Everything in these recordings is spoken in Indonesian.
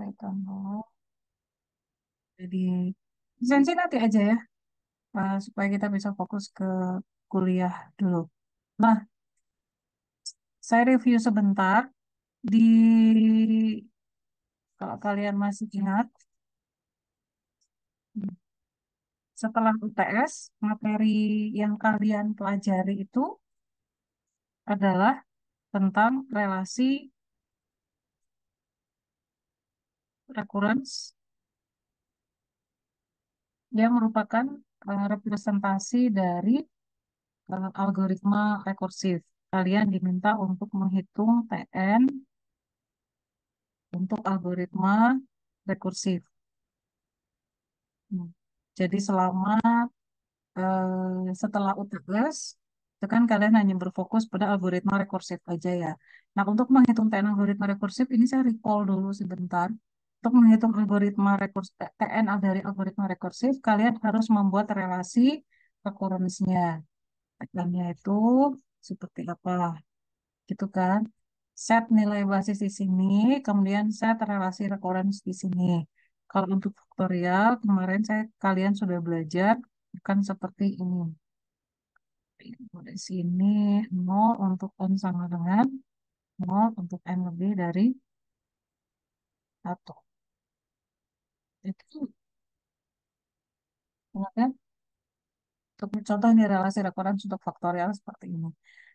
saya tambah. Jadi sensi nanti aja ya, supaya kita bisa fokus ke kuliah dulu. Nah, saya review sebentar di kalau kalian masih ingat, setelah UTS, materi yang kalian pelajari itu adalah tentang relasi recurrence yang merupakan representasi dari algoritma rekursif. Kalian diminta untuk menghitung TN untuk algoritma rekursif. Hmm. Jadi selama setelah UTS, itu kan kalian hanya berfokus pada algoritma rekursif aja ya. Nah, untuk menghitung TN algoritma rekursif, ini saya recall dulu sebentar. Untuk menghitung algoritma rekursif, TN dari algoritma rekursif, kalian harus membuat relasi recurrence-nya. Tekannya itu seperti apa, gitu kan? Set nilai basis di sini, kemudian set relasi recurrence di sini. Kalau untuk faktorial, kemarin kalian sudah belajar, bukan seperti ini. Di sini 0 untuk N sama dengan 0 untuk N lebih dari 1. Itu ingat kan? Untuk contoh ini relasi recurrence untuk faktorial seperti ini.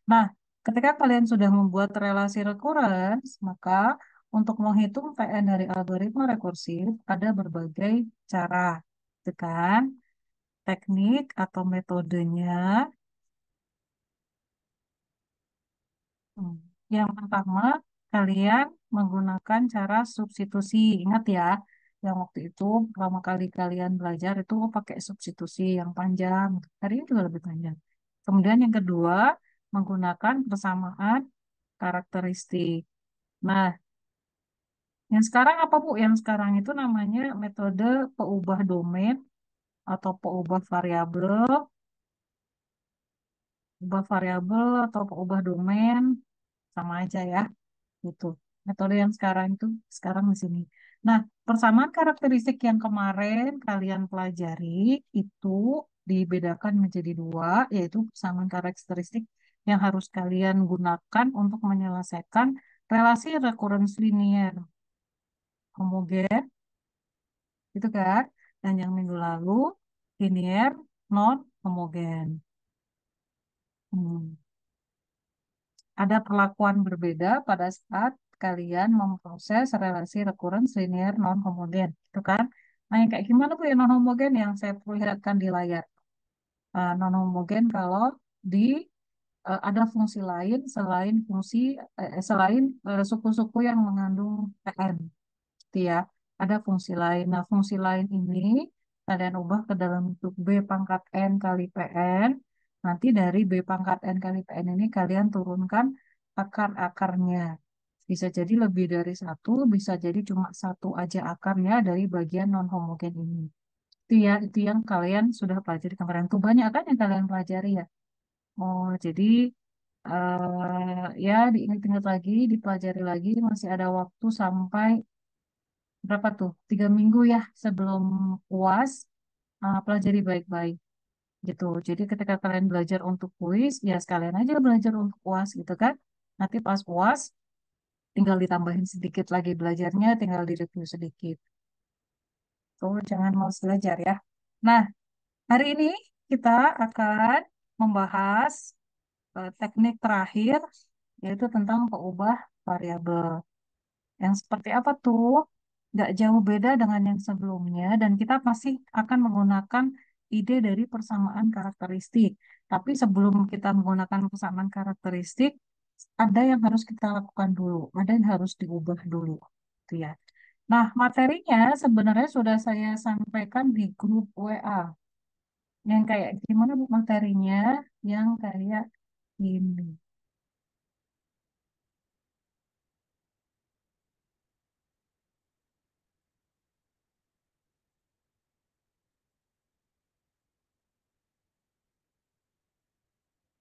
Nah, ketika kalian sudah membuat relasi recurrence, maka untuk menghitung TN dari algoritma rekursif ada berbagai cara. Itu kan? Teknik atau metodenya. Hmm. Yang pertama, kalian menggunakan cara substitusi. Ingat ya, yang waktu itu pertama kali kalian belajar itu pakai substitusi yang panjang. Hari ini juga lebih panjang. Kemudian yang kedua, menggunakan persamaan karakteristik. Nah, yang sekarang apa Bu? Yang sekarang itu namanya metode peubah domain atau peubah variabel atau peubah domain sama aja ya. Gitu. Metode yang sekarang itu sekarang di sini. Nah, persamaan karakteristik yang kemarin kalian pelajari itu dibedakan menjadi dua, yaitu persamaan karakteristik yang harus kalian gunakan untuk menyelesaikan relasi recurrence linear homogen, itu kan? Dan yang minggu lalu linear non homogen. Hmm. Ada perlakuan berbeda pada saat kalian memproses relasi recurrence linear non homogen, itu kan? Nah, yang kayak gimana Bu ya non homogen yang saya perlihatkan di layar? Non homogen kalau di ada fungsi lain selain suku-suku yang mengandung Pn, gitu ya. Ada fungsi lain. Nah, fungsi lain ini kalian ubah ke dalam bentuk B pangkat N kali Pn. Nanti dari B pangkat N kali Pn ini kalian turunkan akar-akarnya. Bisa jadi lebih dari satu, bisa jadi cuma satu aja akarnya dari bagian non homogen ini. Itu ya, itu yang kalian sudah pelajari kemarin. Itu banyak kan yang kalian pelajari ya. Oh, jadi ya diingat-ingat lagi, dipelajari lagi, masih ada waktu sampai berapa tuh? 3 minggu ya sebelum UAS. Pelajari baik-baik gitu. Jadi ketika kalian belajar untuk kuis, ya sekalian aja belajar untuk UAS gitu kan. Nanti pas UAS tinggal ditambahin sedikit lagi belajarnya, tinggal direview sedikit. Tuh, jangan malas belajar ya. Nah, hari ini kita akan membahas teknik terakhir, yaitu tentang pengubah variabel. Yang seperti apa tuh? Nggak jauh beda dengan yang sebelumnya, dan kita masih akan menggunakan ide dari persamaan karakteristik. Tapi sebelum kita menggunakan persamaan karakteristik, ada yang harus kita lakukan dulu, ada yang harus diubah dulu. Gitu ya. Nah, materinya sebenarnya sudah saya sampaikan di grup WA. Yang kayak gimana Bu materinya? Yang kayak ini.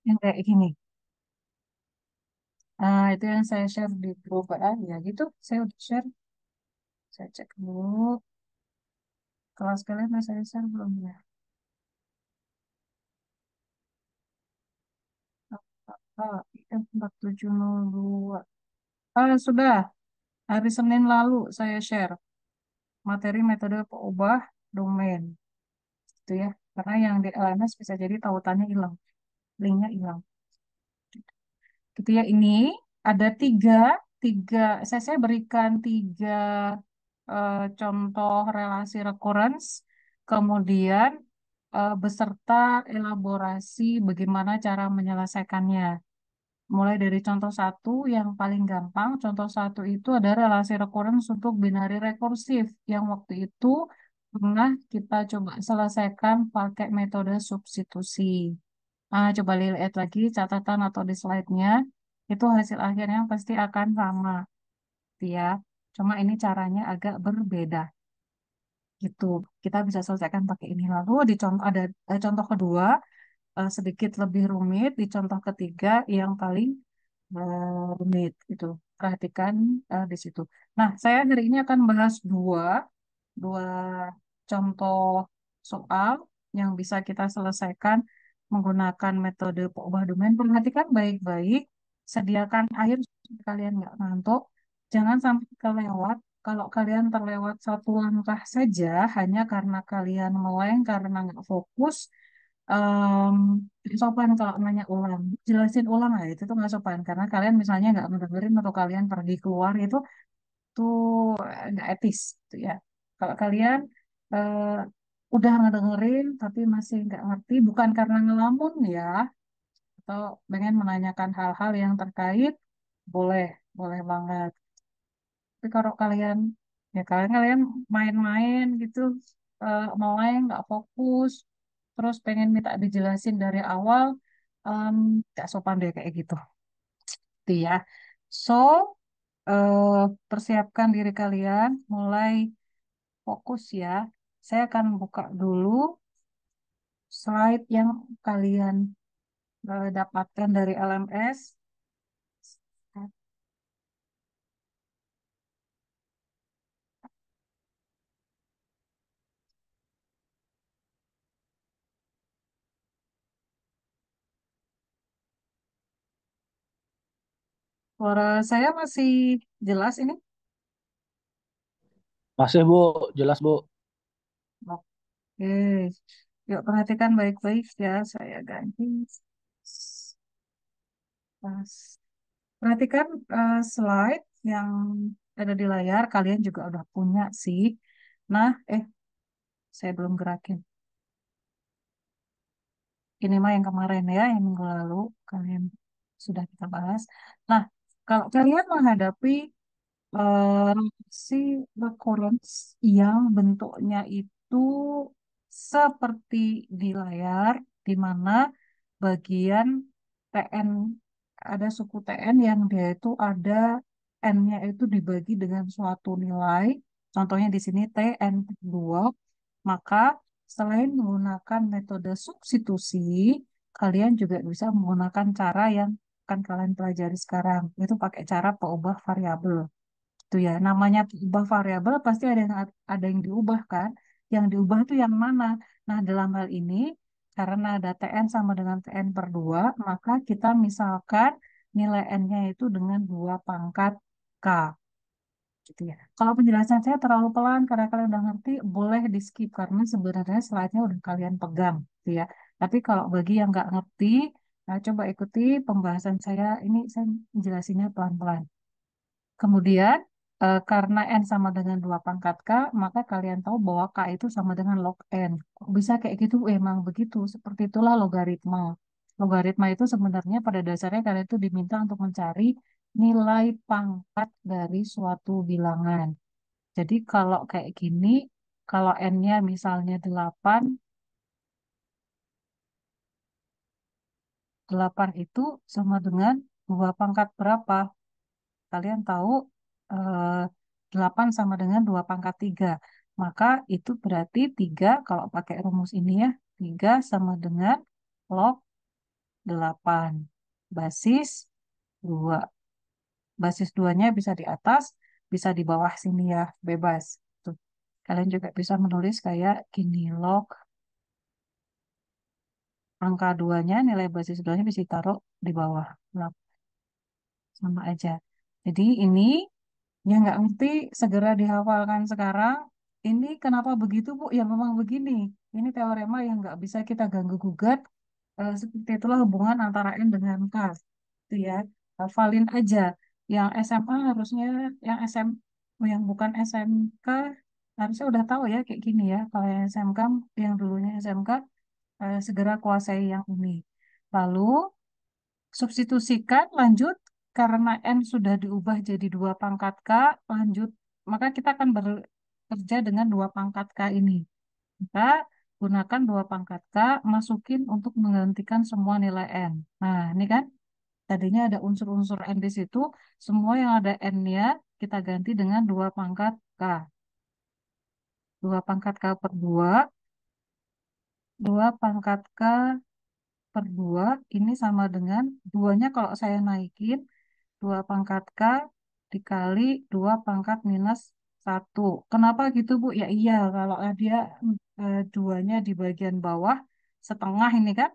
Yang kayak gini. Itu yang saya share di grup WA. Ya gitu, saya udah share. Saya cek dulu. Kelas kalian udah selesai belum ya? Oh, 4702. Ah, sudah. Hari Senin lalu saya share materi metode pengubah domain. Itu ya. Karena yang di LMS bisa jadi tautannya hilang. Linknya hilang. Gitu ya. Ini ada tiga, saya berikan tiga contoh relasi recurrence, kemudian beserta elaborasi bagaimana cara menyelesaikannya. Mulai dari contoh satu yang paling gampang, contoh satu itu ada relasi recurrence untuk binary rekursif yang waktu itu pernah kita coba selesaikan pakai metode substitusi. Coba lihat lagi catatan atau di slide-nya, itu hasil akhirnya pasti akan sama, gitu ya. Cuma ini caranya agak berbeda, gitu. Kita bisa selesaikan pakai ini. Lalu di contoh ada contoh kedua sedikit lebih rumit, di contoh ketiga yang paling rumit, gitu. Perhatikan di situ. Nah, saya hari ini akan bahas dua dua contoh soal yang bisa kita selesaikan menggunakan metode pengubah domain. Perhatikan baik-baik, sediakan air supaya kalian nggak ngantuk. Jangan sampai kelewat. Kalau kalian terlewat satu langkah saja hanya karena kalian meleng, karena nggak fokus, em, nggak sopan kalau nanya ulang. Jelasin ulang lah, itu tuh nggak sopan. Karena kalian misalnya nggak mendengarin atau kalian pergi keluar itu nggak etis gitu ya. Kalau kalian eh, udah ngedengerin tapi masih nggak ngerti, bukan karena ngelamun ya, atau pengen menanyakan hal-hal yang terkait, boleh, boleh banget. Tapi kalau kalian, ya kalian kalian main-main gitu, mulai nggak fokus, terus pengen minta dijelasin dari awal, em, nggak sopan deh kayak gitu. Gitu ya. So, eh, persiapkan diri kalian, mulai fokus ya. Saya akan buka dulu slide yang kalian dapatkan dari LMS. Suara saya masih jelas ini? Masih Bu, jelas Bu. Oke. Yuk perhatikan baik-baik ya. Saya ganti. Pas. Perhatikan slide yang ada di layar. Kalian juga udah punya sih. Nah, saya belum gerakin. Ini mah yang kemarin ya, yang minggu lalu kalian sudah kita bahas. Nah, kalau kalian menghadapi relasi recurrence yang bentuknya itu seperti di layar, di mana bagian TN, ada suku TN yang dia itu ada N-nya itu dibagi dengan suatu nilai, contohnya di sini TN 2, maka selain menggunakan metode substitusi, kalian juga bisa menggunakan cara yang akan kalian pelajari sekarang, itu pakai cara pengubah variabel. Itu ya, namanya ubah variabel pasti ada yang diubah kan? Yang diubah itu yang mana? Nah, dalam hal ini karena ada TN sama dengan TN per 2, maka kita misalkan nilai N-nya itu dengan 2 pangkat K, gitu ya. Kalau penjelasan saya terlalu pelan karena kalian udah ngerti, boleh di skip karena sebenarnya slide-nya udah kalian pegang, gitu ya. Tapi kalau bagi yang nggak ngerti, nah coba ikuti pembahasan saya. Ini saya jelasinnya pelan-pelan. Kemudian, karena N sama dengan 2 pangkat K, maka kalian tahu bahwa K itu sama dengan log N. Kok bisa kayak gitu? Emang begitu. Seperti itulah logaritma. Logaritma itu sebenarnya pada dasarnya kalian itu diminta untuk mencari nilai pangkat dari suatu bilangan. Jadi kalau kayak gini, kalau N-nya misalnya 8, 8 itu sama dengan 2 pangkat berapa? Kalian tahu eh, 8 sama dengan 2 pangkat 3. Maka itu berarti 3 kalau pakai rumus ini ya. 3 sama dengan log 8. Basis 2. Basis 2-nya bisa di atas. bisa di bawah sini ya, bebas. Tuh. Kalian juga bisa menulis kayak gini, log angka duanya, nilai basis duanya bisa ditaruh di bawah. Log, sama aja. Jadi ini yang nggak ngerti segera dihafalkan sekarang. Ini kenapa begitu, Bu? Ya memang begini. Ini teorema yang nggak bisa kita ganggu gugat. Seperti itulah hubungan antara N dengan K. Itu ya. Hafalin aja. Yang SMA harusnya, yang SM, yang bukan SMK harusnya udah tahu ya kayak gini ya. Kalau yang SMK, yang dulunya SMK, segera kuasai yang ini. Lalu substitusikan, lanjut, karena N sudah diubah jadi 2 pangkat K, lanjut, maka kita akan bekerja dengan 2 pangkat K ini. Maka gunakan 2 pangkat K, masukin untuk menggantikan semua nilai N. Nah, ini kan, tadinya ada unsur-unsur N di situ, semua yang ada N-nya, kita ganti dengan 2 pangkat K. 2 pangkat K per 2, 2 pangkat K per 2, ini sama dengan, duanya kalau saya naikin, 2 pangkat K dikali 2 pangkat minus 1. Kenapa gitu, Bu? Ya iya, kalau dia duanya di bagian bawah, setengah ini kan,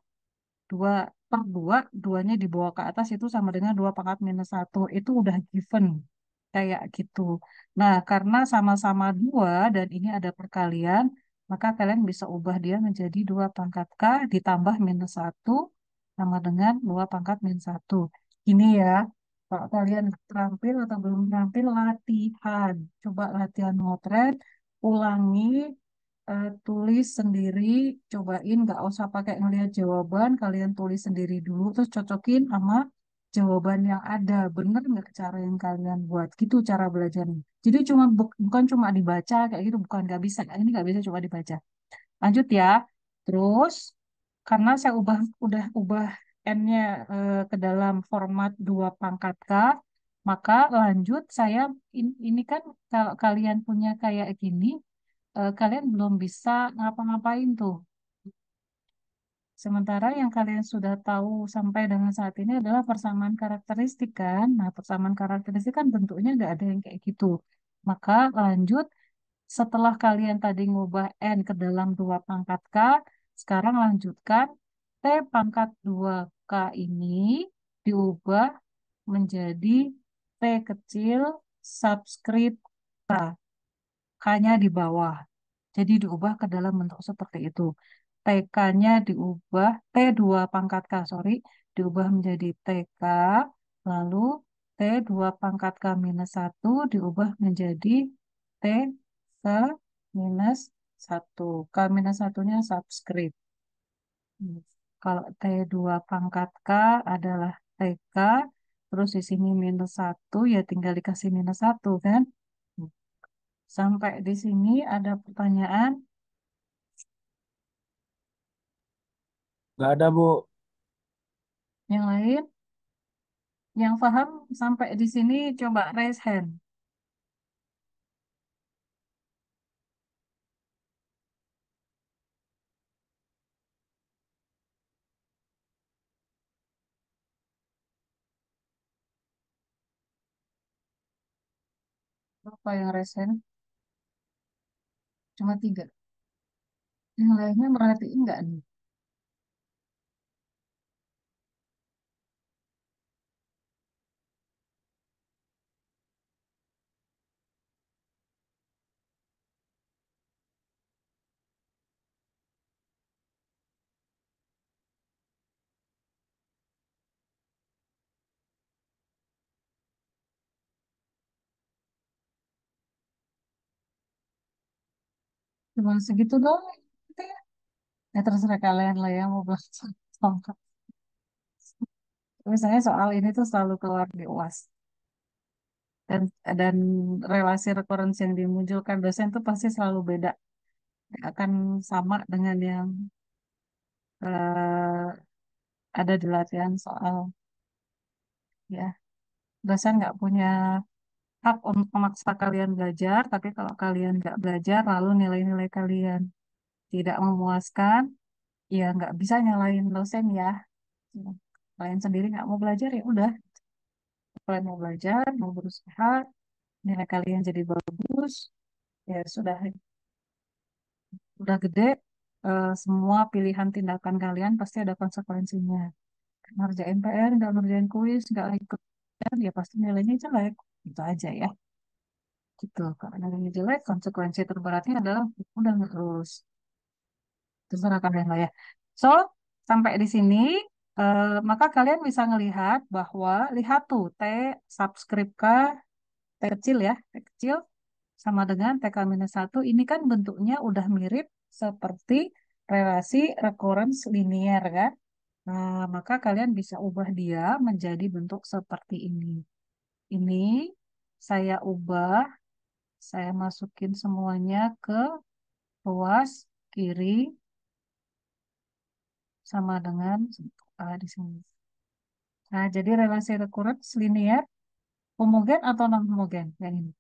2 per 2, duanya dibawa ke atas itu sama dengan 2 pangkat minus 1. Itu udah given, kayak gitu. Nah, karena sama-sama 2 dan ini ada perkalian, maka kalian bisa ubah dia menjadi 2 pangkat K ditambah minus 1 sama dengan 2 pangkat minus 1. Ini ya, kalau kalian terampil atau belum terampil, latihan. Coba latihan motret, ulangi, tulis sendiri, cobain, nggak usah pakai ngelihat jawaban, kalian tulis sendiri dulu, terus cocokin sama jawaban yang ada. Bener nggak cara yang kalian buat? Gitu cara belajarnya. Jadi cuma bukan cuma dibaca kayak gitu, bukan nggak bisa. Ini nggak bisa cuma dibaca. Lanjut ya. Terus karena saya udah ubah n-nya ke dalam format 2 pangkat K, maka lanjut saya ini kan kalau kalian punya kayak gini, kalian belum bisa ngapa-ngapain tuh. Sementara yang kalian sudah tahu sampai dengan saat ini adalah persamaan karakteristik kan. Nah, persamaan karakteristik kan bentuknya nggak ada yang kayak gitu. Maka lanjut, setelah kalian tadi ngubah N ke dalam 2 pangkat K, sekarang lanjutkan T pangkat 2K ini diubah menjadi T kecil subscript K-nya di bawah. Jadi diubah ke dalam bentuk seperti itu. TK-nya diubah, T2 pangkat K, sorry, diubah menjadi TK, lalu T2 pangkat K minus 1 diubah menjadi T K minus 1. K minus 1-nya subscript. Hmm. Kalau T2 pangkat K adalah TK, terus di sini minus 1, ya tinggal dikasih minus 1 kan? Hmm. Sampai di sini ada pertanyaan Nggak ada, Bu. yang lain? Yang paham sampai di sini coba raise hand. Berapa yang raise hand? Cuma 3. Yang lainnya merhatiin nggak nih? Cuma segitu doang. Gitu ya. Ya terserah kalian lah ya mau belajar. Tongkat. Misalnya soal ini tuh selalu keluar di UAS. Dan relasi referensi yang dimunculkan dosen tuh pasti selalu beda. Nggak akan sama dengan yang eh, ada di latihan soal ya. Dosen nggak punya hak untuk memaksa kalian belajar, tapi kalau kalian nggak belajar, lalu nilai-nilai kalian tidak memuaskan, ya nggak bisa nyalain dosen ya. Kalian sendiri nggak mau belajar, ya udah. Kalian mau belajar, mau berusaha, nilai kalian jadi bagus, ya sudah, udah gede, semua pilihan tindakan kalian pasti ada konsekuensinya. Ngerjain PR, nggak ngerjain kuis, nggak ikut, ya pasti nilainya jelek. Itu aja ya. Gitu. Kalau nilainya jelek, konsekuensi terberatnya adalah udah nggak lulus. Terserah kalian lah ya. So, sampai di sini, maka kalian bisa ngelihat bahwa, lihat tuh, T subscribe K, T kecil ya, T kecil, sama dengan TK-1, ini kan bentuknya udah mirip seperti relasi recurrence linear kan. Nah, maka kalian bisa ubah dia menjadi bentuk seperti ini. Ini saya ubah, saya masukin semuanya ke ruas kiri sama dengan A di sini. Nah, jadi relasi recurrence linear, homogen atau non-homogen? Yang ini.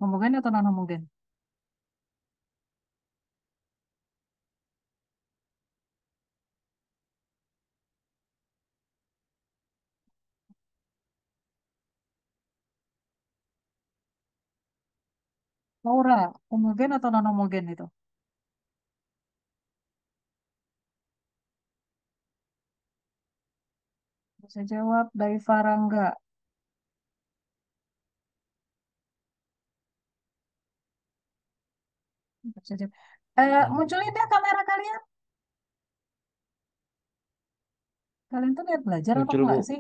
Homogen atau non-homogen? Laura, homogen atau non-homogen itu? Bisa jawab, Daiva Rangga. Bisa jawab. Munculin deh kamera kalian. Kalian tuh niat belajar apa Muncul enggak Bu, sih?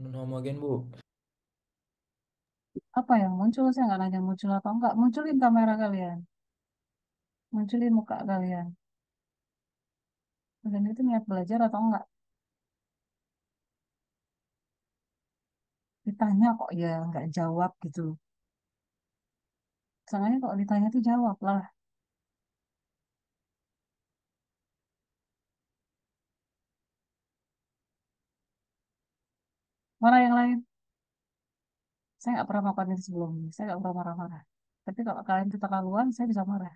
non homogen Bu. Apa yang muncul? Saya nggak nanya muncul atau enggak. Munculin kamera kalian. Munculin muka kalian. Kalian itu niat belajar atau enggak? Ditanya kok ya nggak jawab gitu. Soalnya kalau ditanya tuh jawab lah. Mana yang lain? Saya nggak pernah melakukan itu sebelumnya. Saya nggak pernah marah-marah. Tapi kalau kalian itu keterlaluan, saya bisa marah.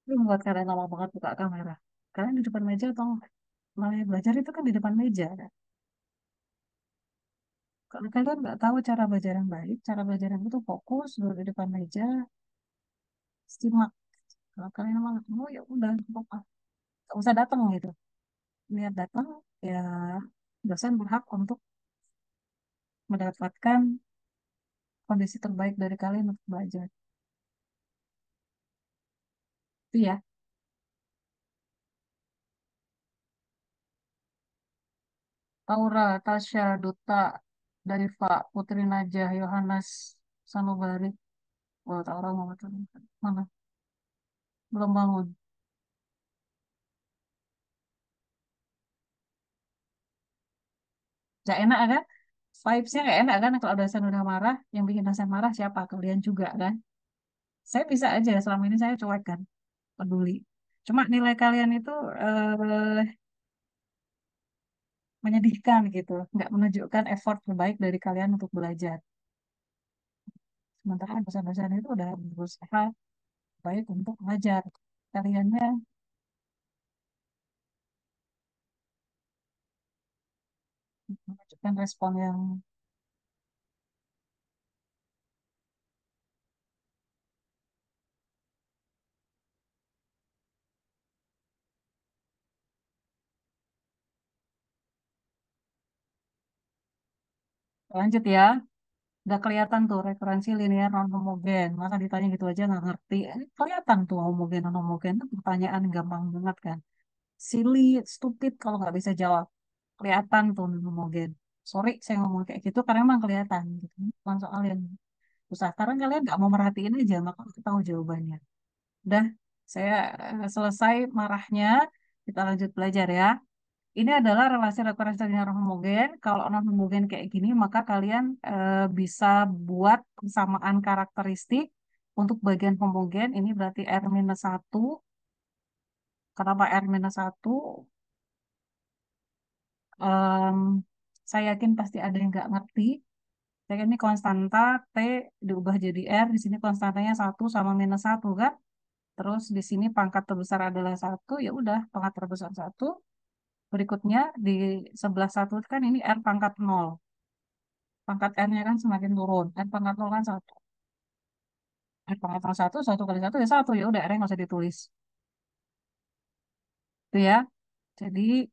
Itu membuat kalian lama banget buka kamera. Kalian di depan meja atau enggak? Malah belajar itu kan di depan meja kan. Kalau kalian nggak tahu cara belajar yang baik, cara belajar yang itu fokus, duduk di depan meja, simak. Kalau kalian emang nggak mau, ya udah, nggak usah datang gitu. Niat datang, ya dosen berhak untuk mendapatkan kondisi terbaik dari kalian untuk belajar. Itu ya. Aura, Tasya, Duta, Darifa, Putri Najah, Yohanes, Sanubari. Wah, Aura mau betul. Mana? Belum bangun. Gak enak kan? Vibes-nya gak enak kan kalau dosen udah marah. Yang bikin dosen marah siapa? Kalian juga kan? Saya bisa aja, selama ini saya cuek kan. Peduli. Cuma nilai kalian itu menyedihkan gitu. Nggak menunjukkan effort terbaik dari kalian untuk belajar. Sementara dosen-dosen itu udah berusaha baik untuk belajar. Kaliannya menunjukkan respon yang Lanjut ya. Udah kelihatan tuh referensi linear non homogen. Masa ditanya gitu aja nggak ngerti. Kelihatan tuh homogen non homogen itu pertanyaan gampang banget kan. Silly, stupid kalau nggak bisa jawab. Kelihatan tuh non homogen. Sorry saya ngomong kayak gitu karena emang kelihatan gitu. Bukan soal yang susah. Sekarang kalian nggak mau merhatiin aja maka kita tahu jawabannya. Udah, saya selesai marahnya. Kita lanjut belajar ya. Ini adalah relasi referensi linear homogen. Kalau non homogen kayak gini, maka kalian bisa buat persamaan karakteristik untuk bagian homogen. Ini berarti R-1. Kenapa R-1? Em, saya yakin pasti ada yang nggak ngerti. Saya yakin ini konstanta T diubah jadi R. Di sini konstantanya 1 sama -1 kan? Terus di sini pangkat terbesar adalah 1. Ya udah, pangkat terbesar 1. Berikutnya di sebelah 1 kan ini R pangkat 0. Pangkat n-nya kan semakin turun. N pangkat 0 kan 1. N pangkat 0 1, 1 kali 1 ya 1. Ya udah, R-nya nggak usah ditulis. Itu ya. Jadi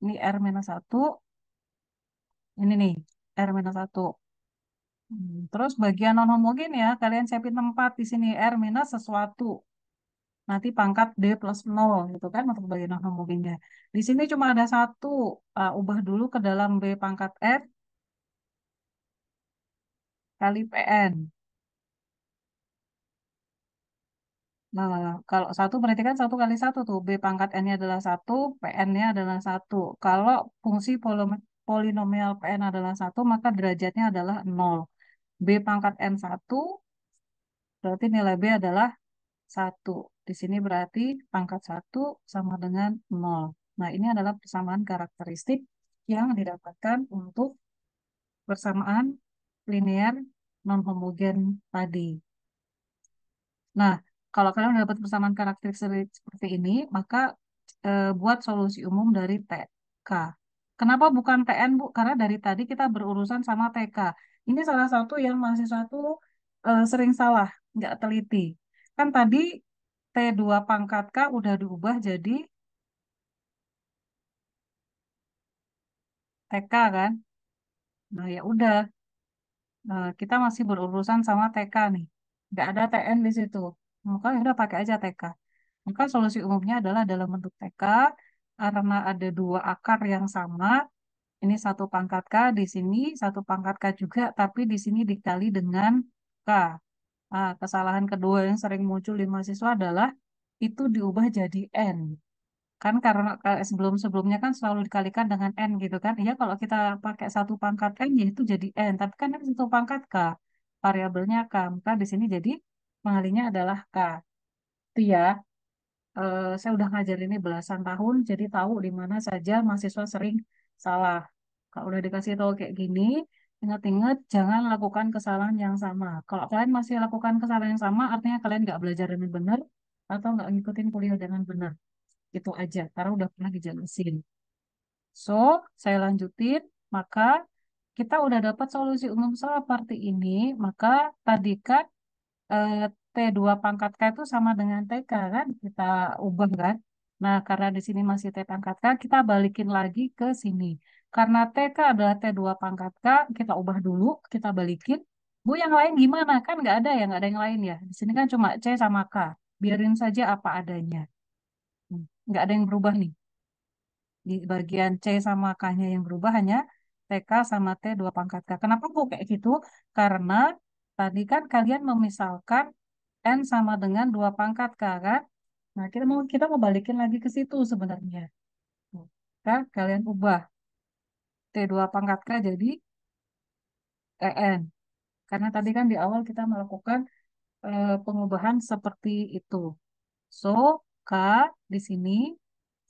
ini R-1. Ini nih, R-1. Terus bagian non homogen ya, kalian siapin tempat di sini R minus sesuatu. Nanti pangkat D plus 0 gitu kan untuk bagian non homogennya. Di sini cuma ada satu. Ubah dulu ke dalam B pangkat R kali PN. Nah, kalau satu berarti kan 1 kali 1 tuh. B pangkat N-nya adalah 1, PN-nya adalah 1. Kalau fungsi polinomial PN adalah 1, maka derajatnya adalah 0. B pangkat N1, berarti nilai B adalah 1. Di sini berarti pangkat 1 sama dengan 0. Nah, ini adalah persamaan karakteristik yang didapatkan untuk persamaan linear non-homogen tadi. Nah, kalau kalian udah dapat persamaan karakteristik seperti ini, maka buat solusi umum dari TK. Kenapa bukan TN, Bu? Karena dari tadi kita berurusan sama TK. Ini salah satu yang mahasiswa tuh sering salah, nggak teliti. Kan tadi T2 pangkat K udah diubah jadi TK kan? Nah, ya udah. Kita masih berurusan sama TK nih. Nggak ada TN di situ. Maka ya udah pakai aja TK. Maka solusi umumnya adalah dalam bentuk TK karena ada dua akar yang sama. Ini 1 pangkat K di sini, 1 pangkat K juga, tapi di sini dikali dengan K. Kesalahan kedua yang sering muncul di mahasiswa adalah itu diubah jadi N. Kan karena sebelum-sebelumnya kan selalu dikalikan dengan N gitu kan. Iya kalau kita pakai 1 pangkat N ya itu jadi N. Tapi kan ini 1 pangkat K. Variabelnya K. Maka di sini jadi pengalinya adalah K. Itu ya. Saya udah ngajar ini belasan tahun, jadi tahu di mana saja mahasiswa sering salah. Kalau udah dikasih tahu kayak gini, ingat-ingat jangan lakukan kesalahan yang sama. Kalau kalian masih lakukan kesalahan yang sama, artinya kalian nggak belajar dengan benar atau nggak ngikutin kuliah dengan benar. Itu aja, karena udah pernah dijelasin. So, saya lanjutin. Maka kita udah dapat solusi umum seperti ini. Maka tadi kan eh, T2 pangkat K itu sama dengan TK kan? Kita ubah kan? Nah, karena di sini masih T pangkat K, kita balikin lagi ke sini. Karena TK adalah T2 pangkat K, kita ubah dulu, kita balikin. Bu, yang lain gimana? Kan nggak ada ya, nggak ada yang lain ya. Di sini kan cuma C sama K. Biarin saja apa adanya. Nggak ada yang berubah nih. Di bagian C sama K-nya yang berubah hanya TK sama T2 pangkat K. Kenapa kok kayak gitu? Karena tadi kan kalian memisalkan N sama dengan 2 pangkat K kan? Nah, kita mau balikin lagi ke situ sebenarnya. Tuh, kan kalian ubah T2 pangkat K jadi EN. Karena tadi kan di awal kita melakukan pengubahan seperti itu. So, K di sini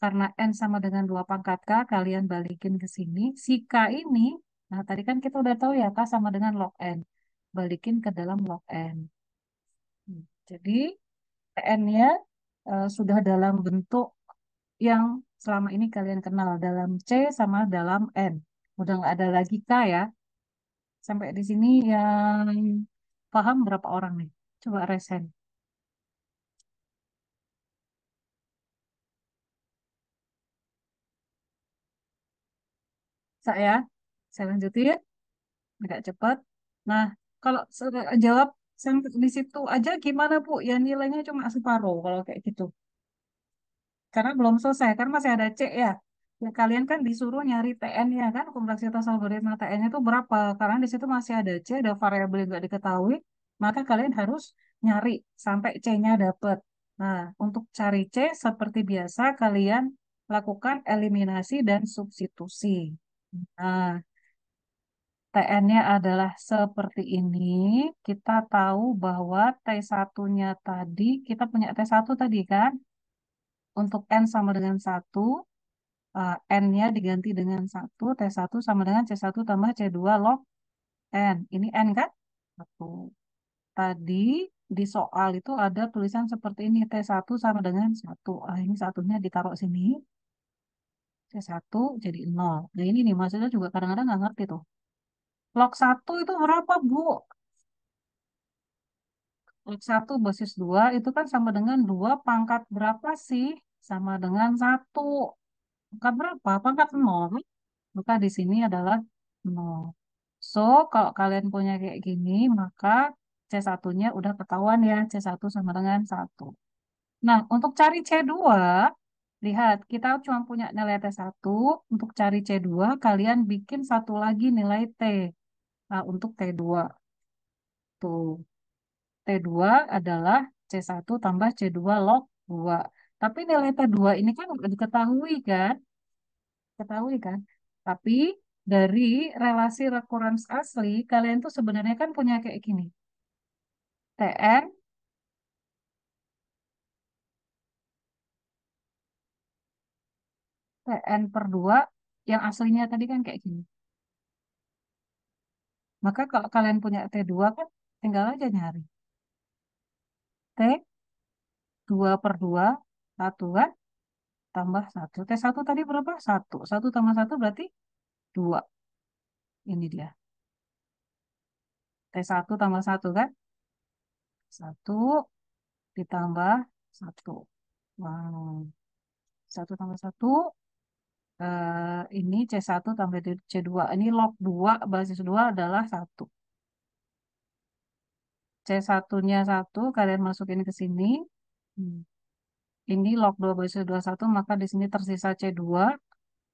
karena N sama dengan 2 pangkat K, kalian balikin ke sini. Si K ini, nah tadi kan kita udah tahu ya K sama dengan log N. Balikin ke dalam log N. Jadi, N-nya sudah dalam bentuk yang selama ini kalian kenal dalam C sama dalam N. Udah nggak ada lagi K ya. Sampai di sini yang paham berapa orang nih? Coba resen. Saya lanjutin. agak cepat. Nah, kalau jawab di situ aja gimana Bu? Ya nilainya cuma separuh kalau kayak gitu. Karena belum selesai, kan masih ada C ya. Ya kalian kan disuruh nyari TN ya kan, kompleksitas algoritma TN itu berapa? Karena di situ masih ada C, ada variabel yang nggak diketahui, maka kalian harus nyari sampai C-nya dapet. Nah, untuk cari C seperti biasa kalian lakukan eliminasi dan substitusi. Nah, TN-nya adalah seperti ini. Kita tahu bahwa T1-nya tadi, kita punya T1 tadi kan, untuk N sama dengan 1, N-nya diganti dengan 1, T1 sama dengan C1 tambah C2 log N. Ini N kan? 1. Tadi di soal itu ada tulisan seperti ini, T1 sama dengan 1. Ini satunya ditaruh sini, C1 jadi 0. Nah ini nih, maksudnya juga kadang-kadang nggak ngerti tuh. Log 1 itu berapa, Bu? Log 1 basis 2 itu kan sama dengan 2 pangkat berapa sih? Sama dengan 1. Pangkat berapa? Pangkat 0. Maka di sini adalah 0. So, kalau kalian punya kayak gini, maka C1-nya udah ketahuan ya. C1 sama dengan 1. Nah, untuk cari C2, lihat, kita cuma punya nilai T1. Untuk cari C2, kalian bikin satu lagi nilai T. Nah, untuk T2. Tuh. T2 adalah C1 tambah C2 log 2. Tapi nilai T2 ini kan udah diketahui kan? Ketahui kan? Tapi dari relasi recurrence asli, kalian tuh sebenarnya kan punya kayak gini. Tn, Tn per 2, yang aslinya tadi kan kayak gini. Maka kalau kalian punya T2 kan, tinggal aja nyari. T2 per 2, 1 kan? Tambah 1. T1 tadi berapa? 1. 1 tambah 1 berarti 2. Ini dia. T1 tambah 1 kan? 1 ditambah 1. Wow. 1 tambah 1. Ini C1 tambah C2. Ini log 2 basis 2 adalah 1. C1-nya 1. Kalian masukin ke sini. Hmm. Ini log 2 basis 2 1. Maka di sini tersisa C2.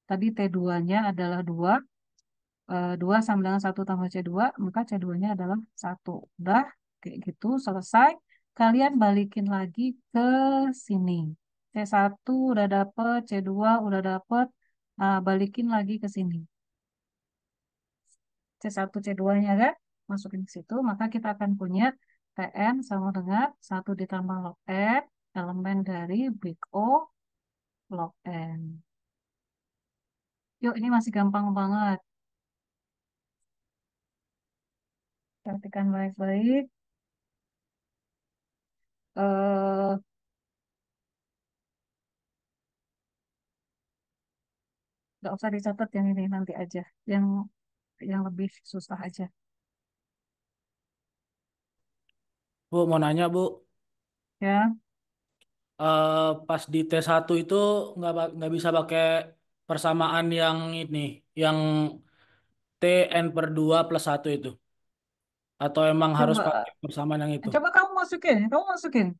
Tadi T2-nya adalah 2. 2 sama dengan 1 tambah C2. Maka C2-nya adalah 1. Udah kayak gitu selesai. Kalian balikin lagi ke sini. C1 udah dapet, C2 udah dapet. Balikin lagi ke sini. C1, C2-nya kan, masukin ke situ, maka kita akan punya Tn sama dengan 1 ditambah log N, elemen dari big O log N. Yuk, ini masih gampang banget. Perhatikan baik-baik. Eh, nggak usah dicatat yang ini nanti aja, yang lebih susah aja. Bu, mau nanya, Bu. Ya, Pas di T1 itu nggak bisa pakai persamaan yang ini, yang T N per 2 plus 1 itu. Atau emang harus coba, pakai persamaan yang itu? coba kamu masukin.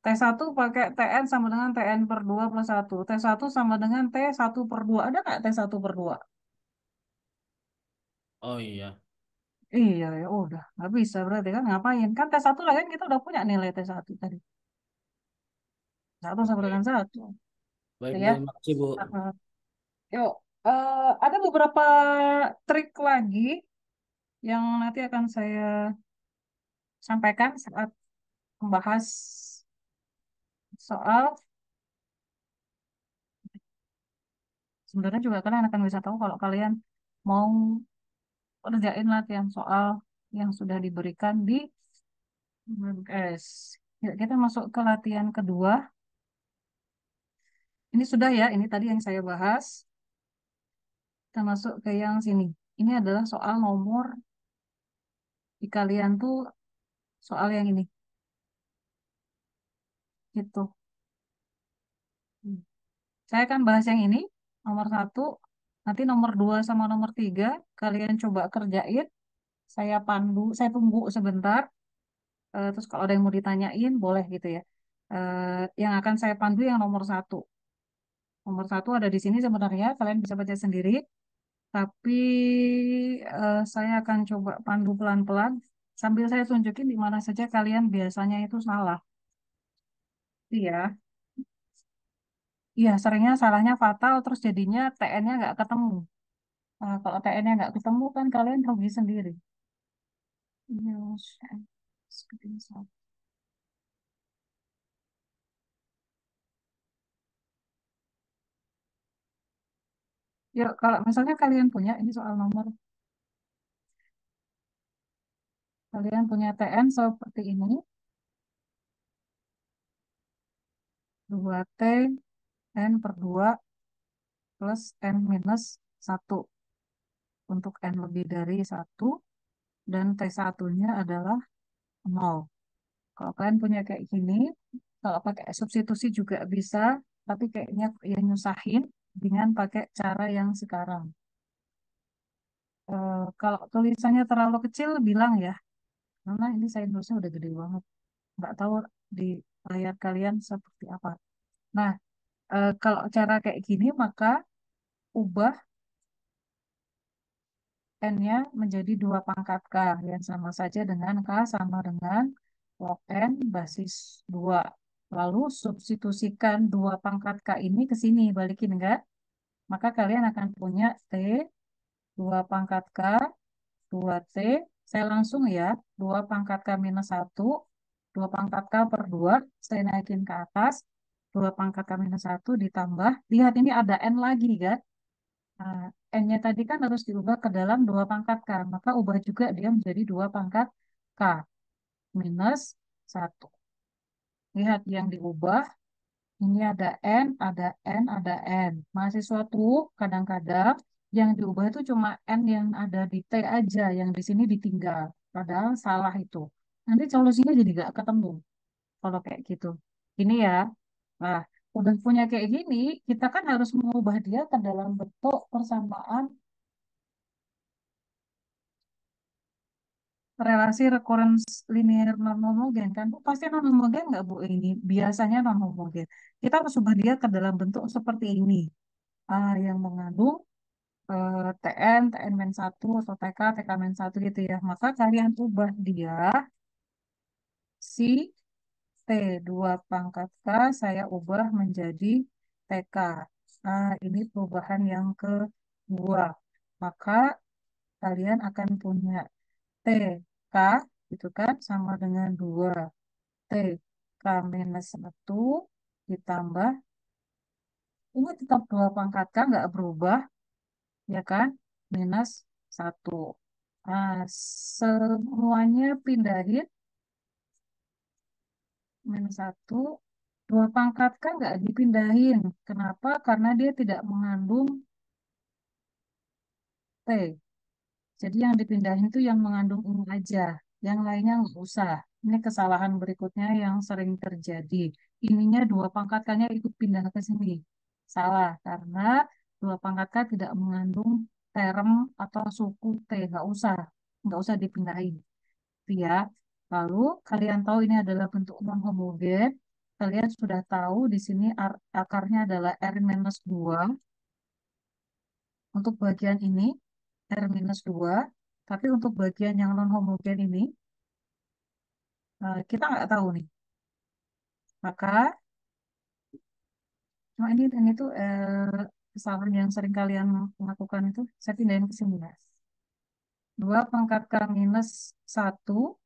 T1 pakai Tn sama dengan Tn per 2 plus 1. T1 sama dengan T1 per 2. Ada nggak T1 per 2? Oh iya, Iya, ya udah. Nggak bisa berarti kan ngapain? Kan T1 lah kan kita udah punya nilai T1 tadi. Satu sama dengan oke. satu. Baik, Gitu ya. baik, makasih, Bu. Uh, Yuk, ada beberapa trik lagi yang nanti akan saya sampaikan saat membahas soal. Sebenarnya juga kalian akan bisa tahu kalau kalian mau kerjain latihan soal yang sudah diberikan di UMS. Yuk, kita masuk ke latihan kedua. Ini sudah ya, ini tadi yang saya bahas. Kita masuk ke yang sini. Ini adalah soal nomor di kalian tuh soal yang ini. Gitu. Hmm. Saya akan bahas yang ini, nomor 1. Nanti nomor 2 sama nomor 3 kalian coba kerjain. saya tunggu sebentar. Terus kalau ada yang mau ditanyain, boleh gitu ya. Yang akan saya pandu yang nomor satu. Nomor satu ada di sini sebenarnya, kalian bisa baca sendiri. Tapi saya akan coba pandu pelan-pelan sambil saya tunjukin di mana saja kalian biasanya itu salah. Iya, iya seringnya salahnya fatal terus jadinya TN-nya nggak ketemu. Kalau TN-nya nggak ketemu kan kalian rugi sendiri. Yes, screenshot. Yuk, kalau misalnya kalian punya, ini soal nomor, kalian punya TN seperti ini, 2T, N per 2 plus N minus 1 untuk N lebih dari 1, dan T1-nya adalah 0. Kalau kalian punya kayak gini, kalau pakai substitusi juga bisa, tapi kayaknya yang nyusahin dengan pakai cara yang sekarang. Kalau tulisannya terlalu kecil, bilang ya, karena ini saya tulisnya udah gede banget. Nggak tahu di layar kalian seperti apa. Nah, kalau cara kayak gini, maka ubah N-nya menjadi 2 pangkat K, yang sama saja dengan K sama dengan log N basis 2. Lalu substitusikan 2 pangkat K ini ke sini, balikin enggak? Maka kalian akan punya T 2 pangkat K 2T. Saya langsung ya, 2 pangkat K minus 1, 2 pangkat K per 2, saya naikin ke atas, 2 pangkat K minus 1 ditambah, lihat ini ada N lagi kan? Nah, N-nya tadi kan harus diubah ke dalam 2 pangkat K, maka ubah juga dia menjadi 2 pangkat K minus 1. Lihat yang diubah, ini ada N, ada N, ada N. Mahasiswa tuh kadang-kadang yang diubah itu cuma N yang ada di T aja, yang di sini ditinggal. Padahal salah itu. Nanti solusinya jadi nggak ketemu kalau kayak gitu. Ini ya, nah udah punya kayak gini, kita kan harus mengubah dia ke dalam bentuk persamaan relasi recurrence linear non homogen kan. Bu, pasti non homogen nggak Bu ini? Biasanya non homogen. Kita harus ubah dia ke dalam bentuk seperti ini. Yang mengandung TN, TN-1 atau TK, TK-1 gitu ya. Maka kalian ubah dia si T 2 pangkat K saya ubah menjadi TK. Ini perubahan yang kedua. Maka kalian akan punya TK itu kan sama dengan 2 TK minus 1 ditambah ini tetap 2 pangkat K nggak berubah ya kan minus 1. Nah, semuanya pindahin minus 1. 2 pangkat K nggak dipindahin. Kenapa? Karena dia tidak mengandung T. Jadi yang dipindahin itu yang mengandung ini aja. Yang lainnya nggak usah. Ini kesalahan berikutnya yang sering terjadi. Ininya 2 pangkat K-nya ikut pindah ke sini. Salah, karena 2 pangkat K tidak mengandung term atau suku T. Nggak usah dipindahin. Itu ya. Lalu kalian tahu ini adalah bentuk non homogen. Kalian sudah tahu di sini akarnya adalah R-2 untuk bagian ini. R-2, tapi untuk bagian yang non homogen ini kita nggak tahu nih. Maka cuma ini tuh kesalahan yang sering kalian lakukan itu saya pindahin ke sini ya. 2 pangkat K minus 1,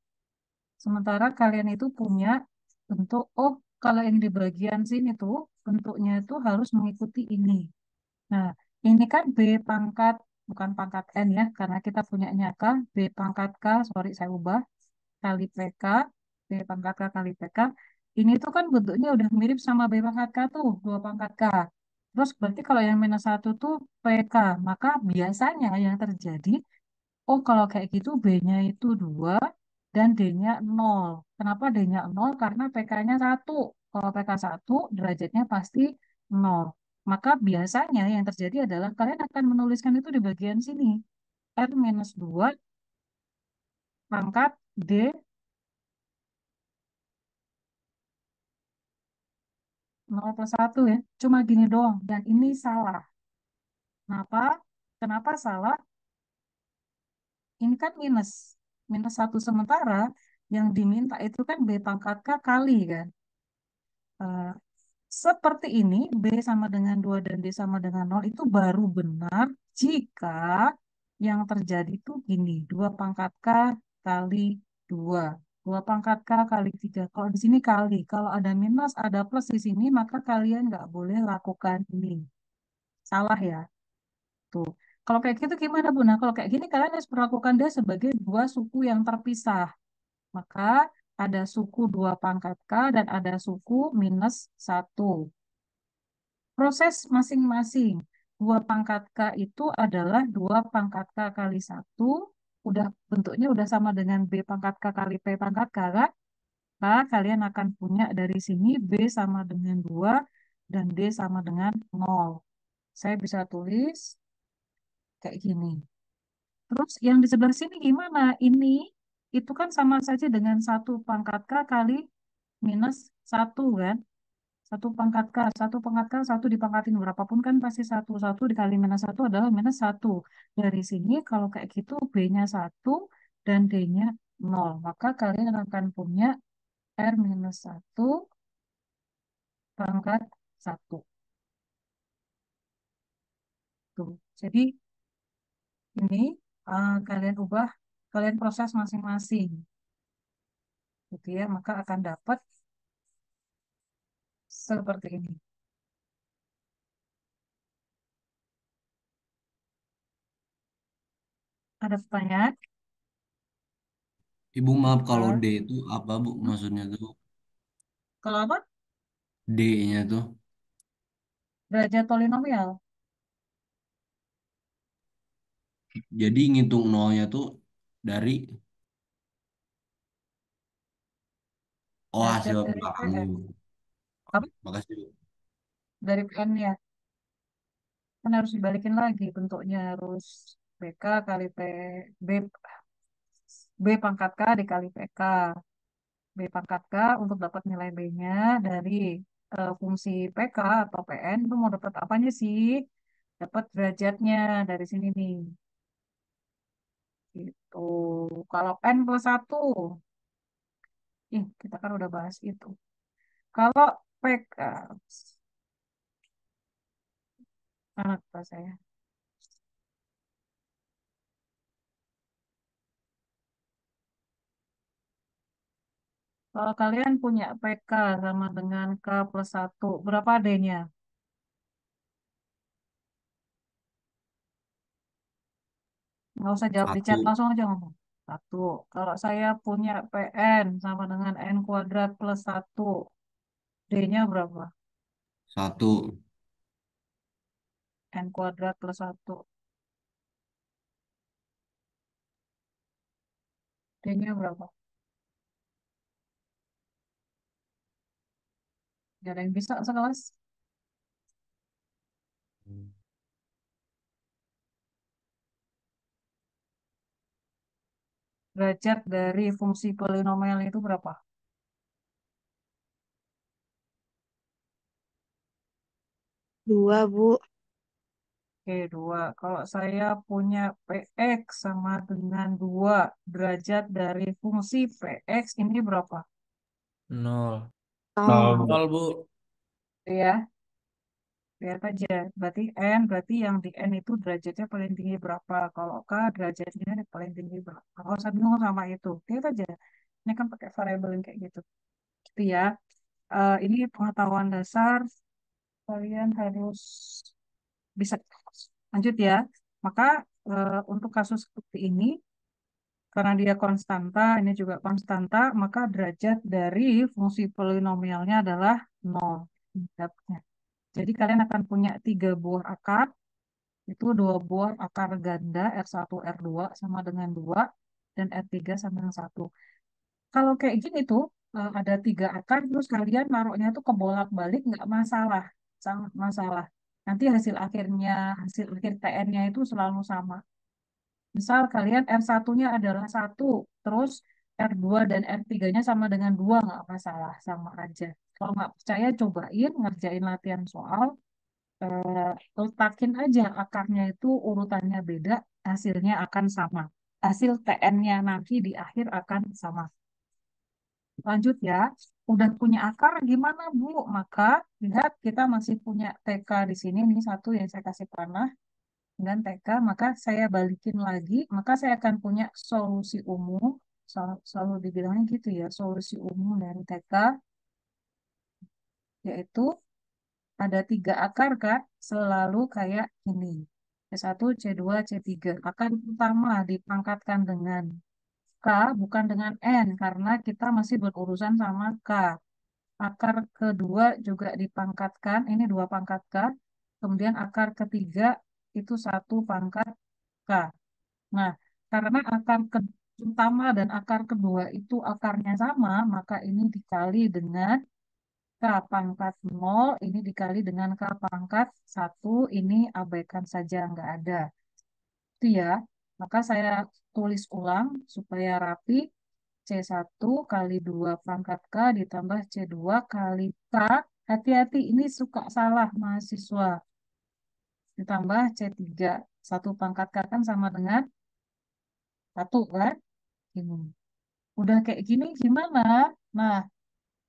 sementara kalian itu punya bentuk, oh kalau yang di bagian sini tuh bentuknya itu harus mengikuti ini. Nah, ini kan B pangkat, bukan pangkat N ya, karena kita punyanya K, B pangkat K, sorry saya ubah, kali PK, B pangkat K kali PK. Ini tuh kan bentuknya udah mirip sama B pangkat K tuh, 2 pangkat K. Terus berarti kalau yang minus 1 tuh PK, maka biasanya yang terjadi, oh kalau kayak gitu B-nya itu 2 dan D-nya 0. Kenapa D-nya 0? Karena PK-nya 1. Kalau PK 1, derajatnya pasti 0. Maka biasanya yang terjadi adalah kalian akan menuliskan itu di bagian sini. R minus 2 pangkat D 0 + 1 ya. Cuma gini doang. Dan ini salah. Kenapa? Kenapa salah? Ini kan minus. Minus 1 sementara yang diminta itu kan B pangkat K kali kan. Eh, Seperti ini, B sama dengan 2 dan D sama dengan 0 itu baru benar jika yang terjadi itu gini, 2 pangkat K kali 2. 2 pangkat K kali 3. Kalau di sini kali, kalau ada minus, ada plus di sini, maka kalian nggak boleh lakukan ini. Salah ya? Tuh. Kalau kayak gitu gimana, Bu? Nah, kalau kayak gini kalian harus perlakukan dia sebagai dua suku yang terpisah. Maka ada suku 2 pangkat K dan ada suku minus 1. Proses masing-masing. 2 pangkat K itu adalah 2 pangkat K kali 1. Udah bentuknya udah sama dengan B pangkat K kali P pangkat K kan? Maka kalian akan punya dari sini B sama dengan 2 dan D sama dengan 0. Saya bisa tulis kayak gini. Terus yang di sebelah sini gimana? Ini itu kan sama saja dengan 1 pangkat K kali minus 1 kan? Satu pangkat K, satu dipangkatin berapapun kan pasti satu. Satu dikali minus satu adalah minus satu. Dari sini kalau kayak gitu B-nya 1 dan D-nya 0. Maka kalian akan punya R minus 1 pangkat 1. Tuh. Jadi ini kalian ubah, kalian proses masing-masing. Gitu ya, maka akan dapat seperti ini. Ada pertanyaan? Ibu maaf kalau Ah, D itu apa Bu? Maksudnya tuh Kalau apa? D-nya tuh. Derajat polinomial. Jadi ngitung nolnya tuh dari Derajat hasil dari belakangnya PN. Bu. Apa? Makasih Bu. Dari PN ya. Kan harus dibalikin lagi bentuknya. Harus BK kali B, B pangkat K dikali PK. B pangkat K untuk dapat nilai B-nya dari fungsi PK atau PN itu mau dapat apanya sih? Dapat derajatnya dari sini nih. Gitu. Kalau N + 1, kita kan udah bahas itu. Kalau PK, anak saya. Kalau kalian punya PK sama dengan K + 1, berapa D-nya? Nggak usah jawab di chat, Satu. langsung aja ngomong. Satu. Kalau saya punya PN sama dengan N² + 1, D-nya berapa? Satu. N² + 1. D-nya berapa? Gak ada yang bisa sekelas. Derajat dari fungsi polinomial itu berapa? 2, Bu. Oke, 2. Kalau saya punya PX sama dengan 2, derajat dari fungsi PX ini berapa? Nol. Nol. Nol, Bu. Ya, lihat aja. Berarti N, berarti yang di N itu derajatnya paling tinggi berapa? Kalau K derajatnya paling tinggi berapa? Kalau saya bingung sama itu. Lihat aja. Ini kan pakai variabel yang kayak gitu. Gitu ya. Ini pengetahuan dasar. Kalian harus bisa lanjut ya. Maka untuk kasus seperti ini, karena dia konstanta, ini juga konstanta, maka derajat dari fungsi polinomialnya adalah 0. Jadi kalian akan punya 3 buah akar, itu 2 buah akar ganda R1, R2 sama dengan 2, dan R3 sama dengan 1. Kalau kayak gini tuh, ada 3 akar, terus kalian naruhnya tuh ke bolak-balik, nggak masalah. Sangat masalah. Nanti hasil akhir TN-nya itu selalu sama. Misal kalian R1-nya adalah 1, terus R2 dan R3-nya sama dengan 2, nggak masalah, sama aja. Kalau nggak percaya, cobain ngerjain latihan soal, letakin aja akarnya itu urutannya beda, hasilnya akan sama. Hasil TN-nya nanti di akhir akan sama. Lanjut ya, udah punya akar gimana Bu? Maka lihat kita masih punya TK di sini nih satu yang saya kasih panah dan TK, maka saya balikin lagi, maka saya akan punya solusi umum, selalu dibilangnya gitu ya, solusi umum dari TK, yaitu ada 3 akar kan, selalu kayak ini. C1, C2, C3. Akar pertama dipangkatkan dengan K, bukan dengan N, karena kita masih berurusan sama K. Akar kedua juga dipangkatkan, ini 2 pangkat K. Kemudian akar ketiga itu 1 pangkat K. Nah, karena akar utama dan akar kedua itu akarnya sama, maka ini dikali dengan K pangkat 0, ini dikali dengan K pangkat 1, ini abaikan saja, nggak ada. Itu ya. Maka saya tulis ulang supaya rapi. C1 kali 2 pangkat K ditambah C2 kali K. Hati-hati, ini suka salah mahasiswa. Ditambah C3. 1 pangkat K kan sama dengan 1 kan? Ini. Udah kayak gini gimana? Nah,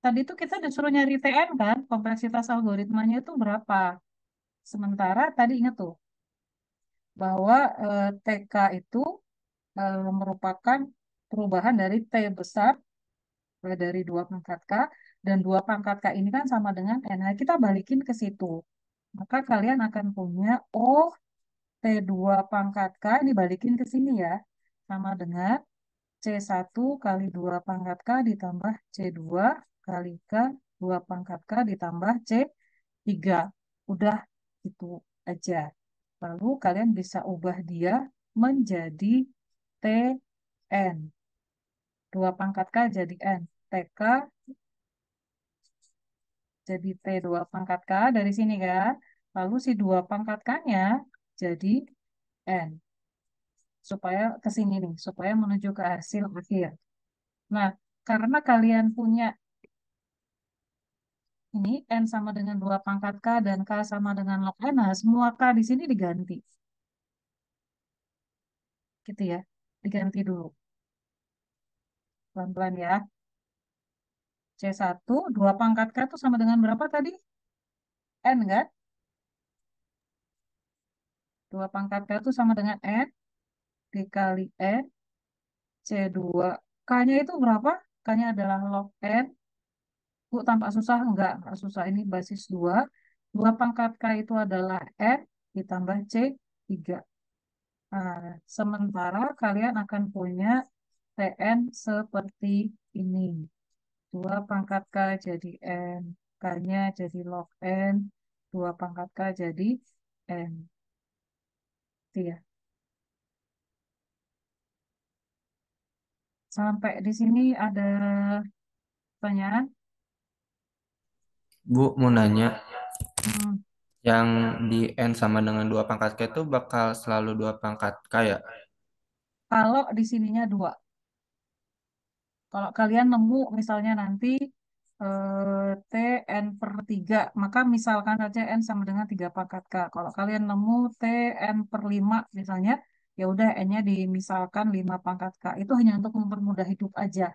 tadi tuh kita disuruh nyari TN kan? Kompleksitas algoritmanya itu berapa? Sementara tadi ingat tuh bahwa TK itu merupakan perubahan dari T besar dari 2 pangkat K, dan 2 pangkat K ini kan sama dengan N. Nah, kita balikin ke situ. Maka kalian akan punya, oh, T2 pangkat K, ini balikin ke sini ya, sama dengan C1 kali 2 pangkat K ditambah C2 kali K 2 pangkat K ditambah C3. Udah itu aja. Lalu kalian bisa ubah dia menjadi TN. 2 pangkat K jadi N. TK jadi T2 pangkat K dari sini kan. Lalu si 2 pangkat K-nya jadi N. Supaya ke sini nih, supaya menuju ke hasil akhir. Nah, karena kalian punya ini N sama dengan 2 pangkat K dan K sama dengan log N, nah semua K di sini diganti. Gitu ya, diganti dulu. Pelan-pelan ya. C1, 2 pangkat K itu sama dengan berapa tadi? N kan? 2 pangkat K itu sama dengan N dikali N, C2. K-nya itu berapa? K-nya adalah log N. Bu, tampak susah? Enggak susah. Ini basis 2. 2 pangkat K itu adalah N ditambah C3. Nah, sementara kalian akan punya TN seperti ini. 2 pangkat K jadi N. K-nya jadi log N. 2 pangkat K jadi N. Itu ya. Sampai di sini ada pertanyaan? Bu, mau nanya, Hmm, yang di N sama dengan 2 pangkat K itu bakal selalu 2 pangkat K ya? Kalau di sininya 2. Kalau kalian nemu misalnya nanti T N per 3, maka misalkan saja N sama dengan 3 pangkat K. Kalau kalian nemu T N per 5 misalnya, ya udah N-nya dimisalkan 5 pangkat K. Itu hanya untuk mempermudah hidup aja.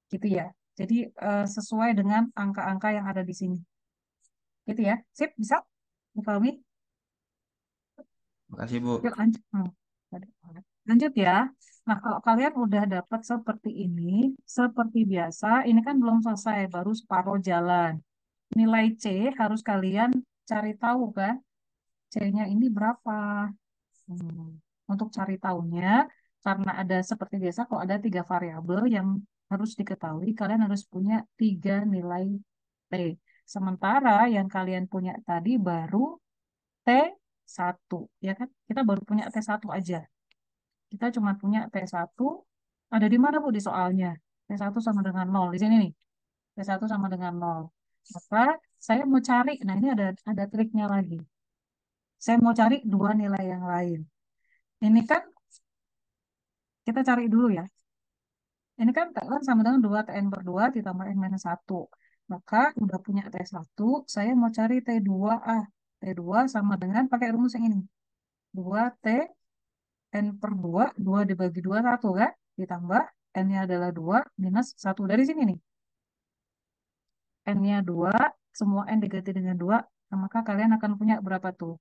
Gitu ya. Jadi sesuai dengan angka-angka yang ada di sini. Gitu ya. Sip, bisa? Dipahami? Makasih, Bu. Yuk lanjut. Lanjut ya. Nah, kalau kalian udah dapat seperti ini, seperti biasa, ini kan belum selesai, baru separuh jalan. Nilai C harus kalian cari tahu kan, C-nya ini berapa. Untuk cari tahunya, karena ada seperti biasa, kalau ada 3 variabel yang harus diketahui, kalian harus punya 3 nilai T. Sementara yang kalian punya tadi baru T1, ya kan? Kita baru punya T1 aja. Kita cuma punya T1. Ada di mana Bu di soalnya? T1 sama dengan 0. Di sini nih. T1 sama dengan 0. Maka saya mau cari, nah ini ada triknya lagi. Saya mau cari 2 nilai yang lain. Ini kan Kita cari dulu ya. Ini kan Tn sama dengan 2 Tn per 2 ditambah N minus 1. Maka udah punya T1, saya mau cari T2A. T2 sama dengan, pakai rumus yang ini. 2T N per 2, 2 dibagi 2, 1 kan? Ditambah N-nya adalah 2 minus 1 dari sini nih. N-nya 2, semua N diganti dengan 2, maka kalian akan punya berapa tuh?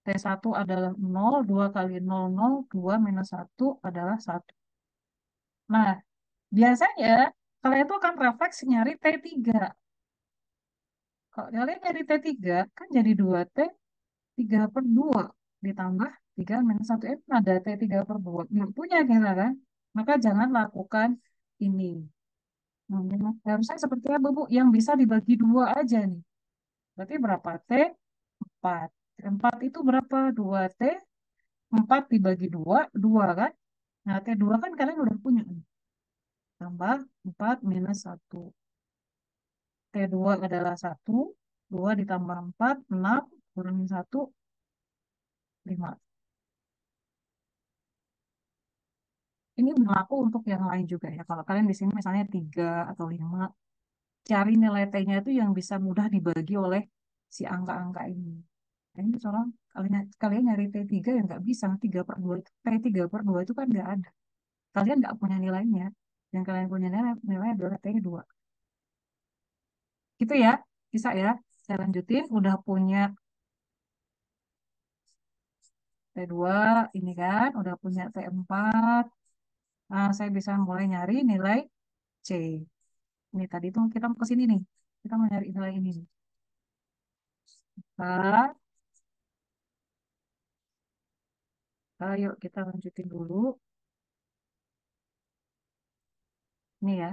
T1 adalah 0, 2 kali 0, 0, 2 minus 1 adalah 1. Nah, biasanya kalian itu akan refleks nyari T3. Kalau kalian nyari T3, kan jadi 2T 3 per 2 ditambah 3 minus 1. Ada T3 per 2. Nggak punya kita kan? Maka jangan lakukan ini. Nah, harusnya seperti apa, Bu? Yang bisa dibagi 2 aja nih. Berarti berapa? T? 4. 4 itu berapa? 2T. 4 dibagi 2, 2 kan? Nah, T2 kan kalian udah punya nih. Tambah 4 minus 1. T2 adalah 1. 2 ditambah 4, 6. Kurangi 1, 5. Ini berlaku untuk yang lain juga ya. Kalau kalian di sini misalnya 3 atau 5, cari nilai T-nya itu yang bisa mudah dibagi oleh si angka-angka ini. Nah, ini soalnya kalian nyari T3 yang nggak bisa. 3 per 2 itu, T3 per 2 itu kan nggak ada. Kalian nggak punya nilainya. Yang kalian punya nilai adalah T2. Gitu ya. Bisa ya. Saya lanjutin. Udah punya T2 ini kan. Udah punya T4. Nah, saya bisa mulai nyari nilai C. Ini tadi tuh kita mau ke sini nih. Kita mau nyari nilai ini nih. Nah, ayo kita lanjutin dulu. Ini ya.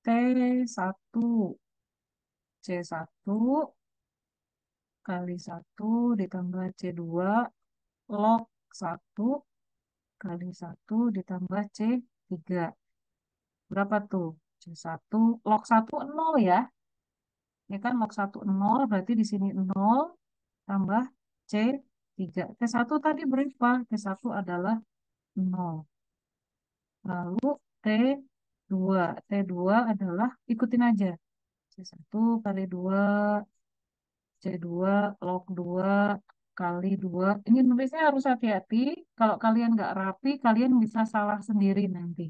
T1 C1 kali 1 ditambah C2 log 1 kali 1 ditambah C3. Berapa tuh? C1 log 1 0 ya. Ini kan log 1 0, berarti di sini 0 tambah C3. T1 tadi berapa? T1 adalah 0. Lalu T2. T2 adalah, ikutin aja. C1 kali 2, C2 log 2 kali 2. Ini nulisnya harus hati-hati. Kalau kalian nggak rapi, kalian bisa salah sendiri nanti.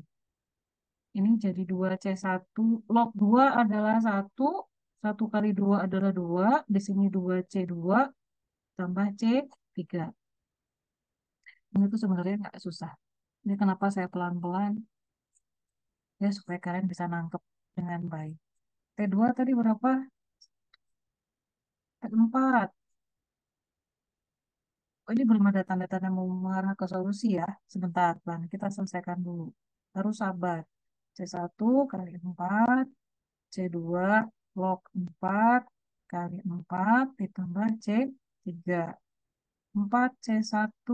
Ini jadi 2C1. Log 2 adalah 1. 1 kali 2 adalah 2. Di sini 2C2 tambah C3. Ini tuh sebenarnya nggak susah. Ini kenapa saya pelan-pelan. Ya, supaya kalian bisa nangkep dengan baik. T2 tadi berapa? T4. Oh, ini belum ada tanda-tanda mau mengarah ke solusi ya. Sebentar, Bang. Kita selesaikan dulu. Harus sabar. C1 kali 4, C2 log 4 kali 4 ditambah C3. 4C1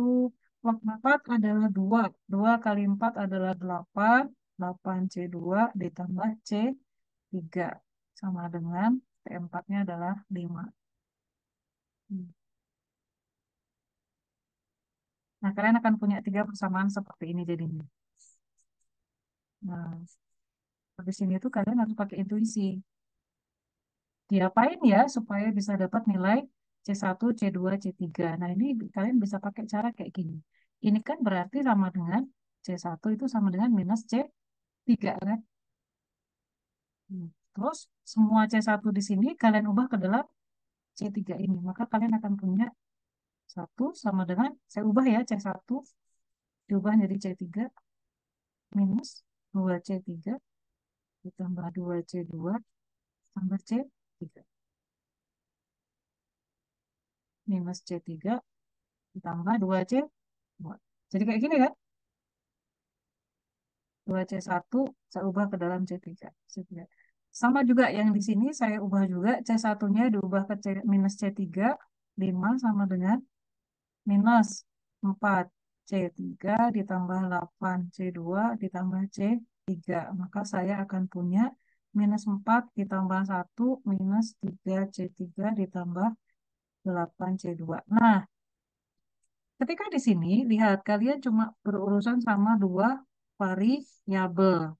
log 4 adalah 2. 2 kali 4 adalah 8. 8C2 ditambah C3. Sama dengan T4-nya adalah 5. Nah, kalian akan punya 3 persamaan seperti ini jadinya. Nah, habis ini tuh kalian harus pakai intuisi. Diapain ya supaya bisa dapat nilai C1, C2, C3. Nah, ini kalian bisa pakai cara kayak gini. Ini kan berarti sama dengan C1 itu sama dengan minus C3 kan? Terus semua C1 di sini kalian ubah ke dalam C3 ini. Maka kalian akan punya 1 sama dengan, saya ubah ya C1, diubah jadi C3 minus 2C3 ditambah 2C2 tambah C3 minus C3 ditambah 2C2. Jadi kayak gini kan? 2C1 saya ubah ke dalam C3. Sama juga yang di sini saya ubah juga C1-nya diubah ke minus C3. 5 sama dengan minus 4 C3 ditambah 8 C2 ditambah C3. Maka saya akan punya minus 4 ditambah 1 minus 3 C3 ditambah 8 C2. Nah, ketika di sini, lihat kalian cuma berurusan sama 2 variabel.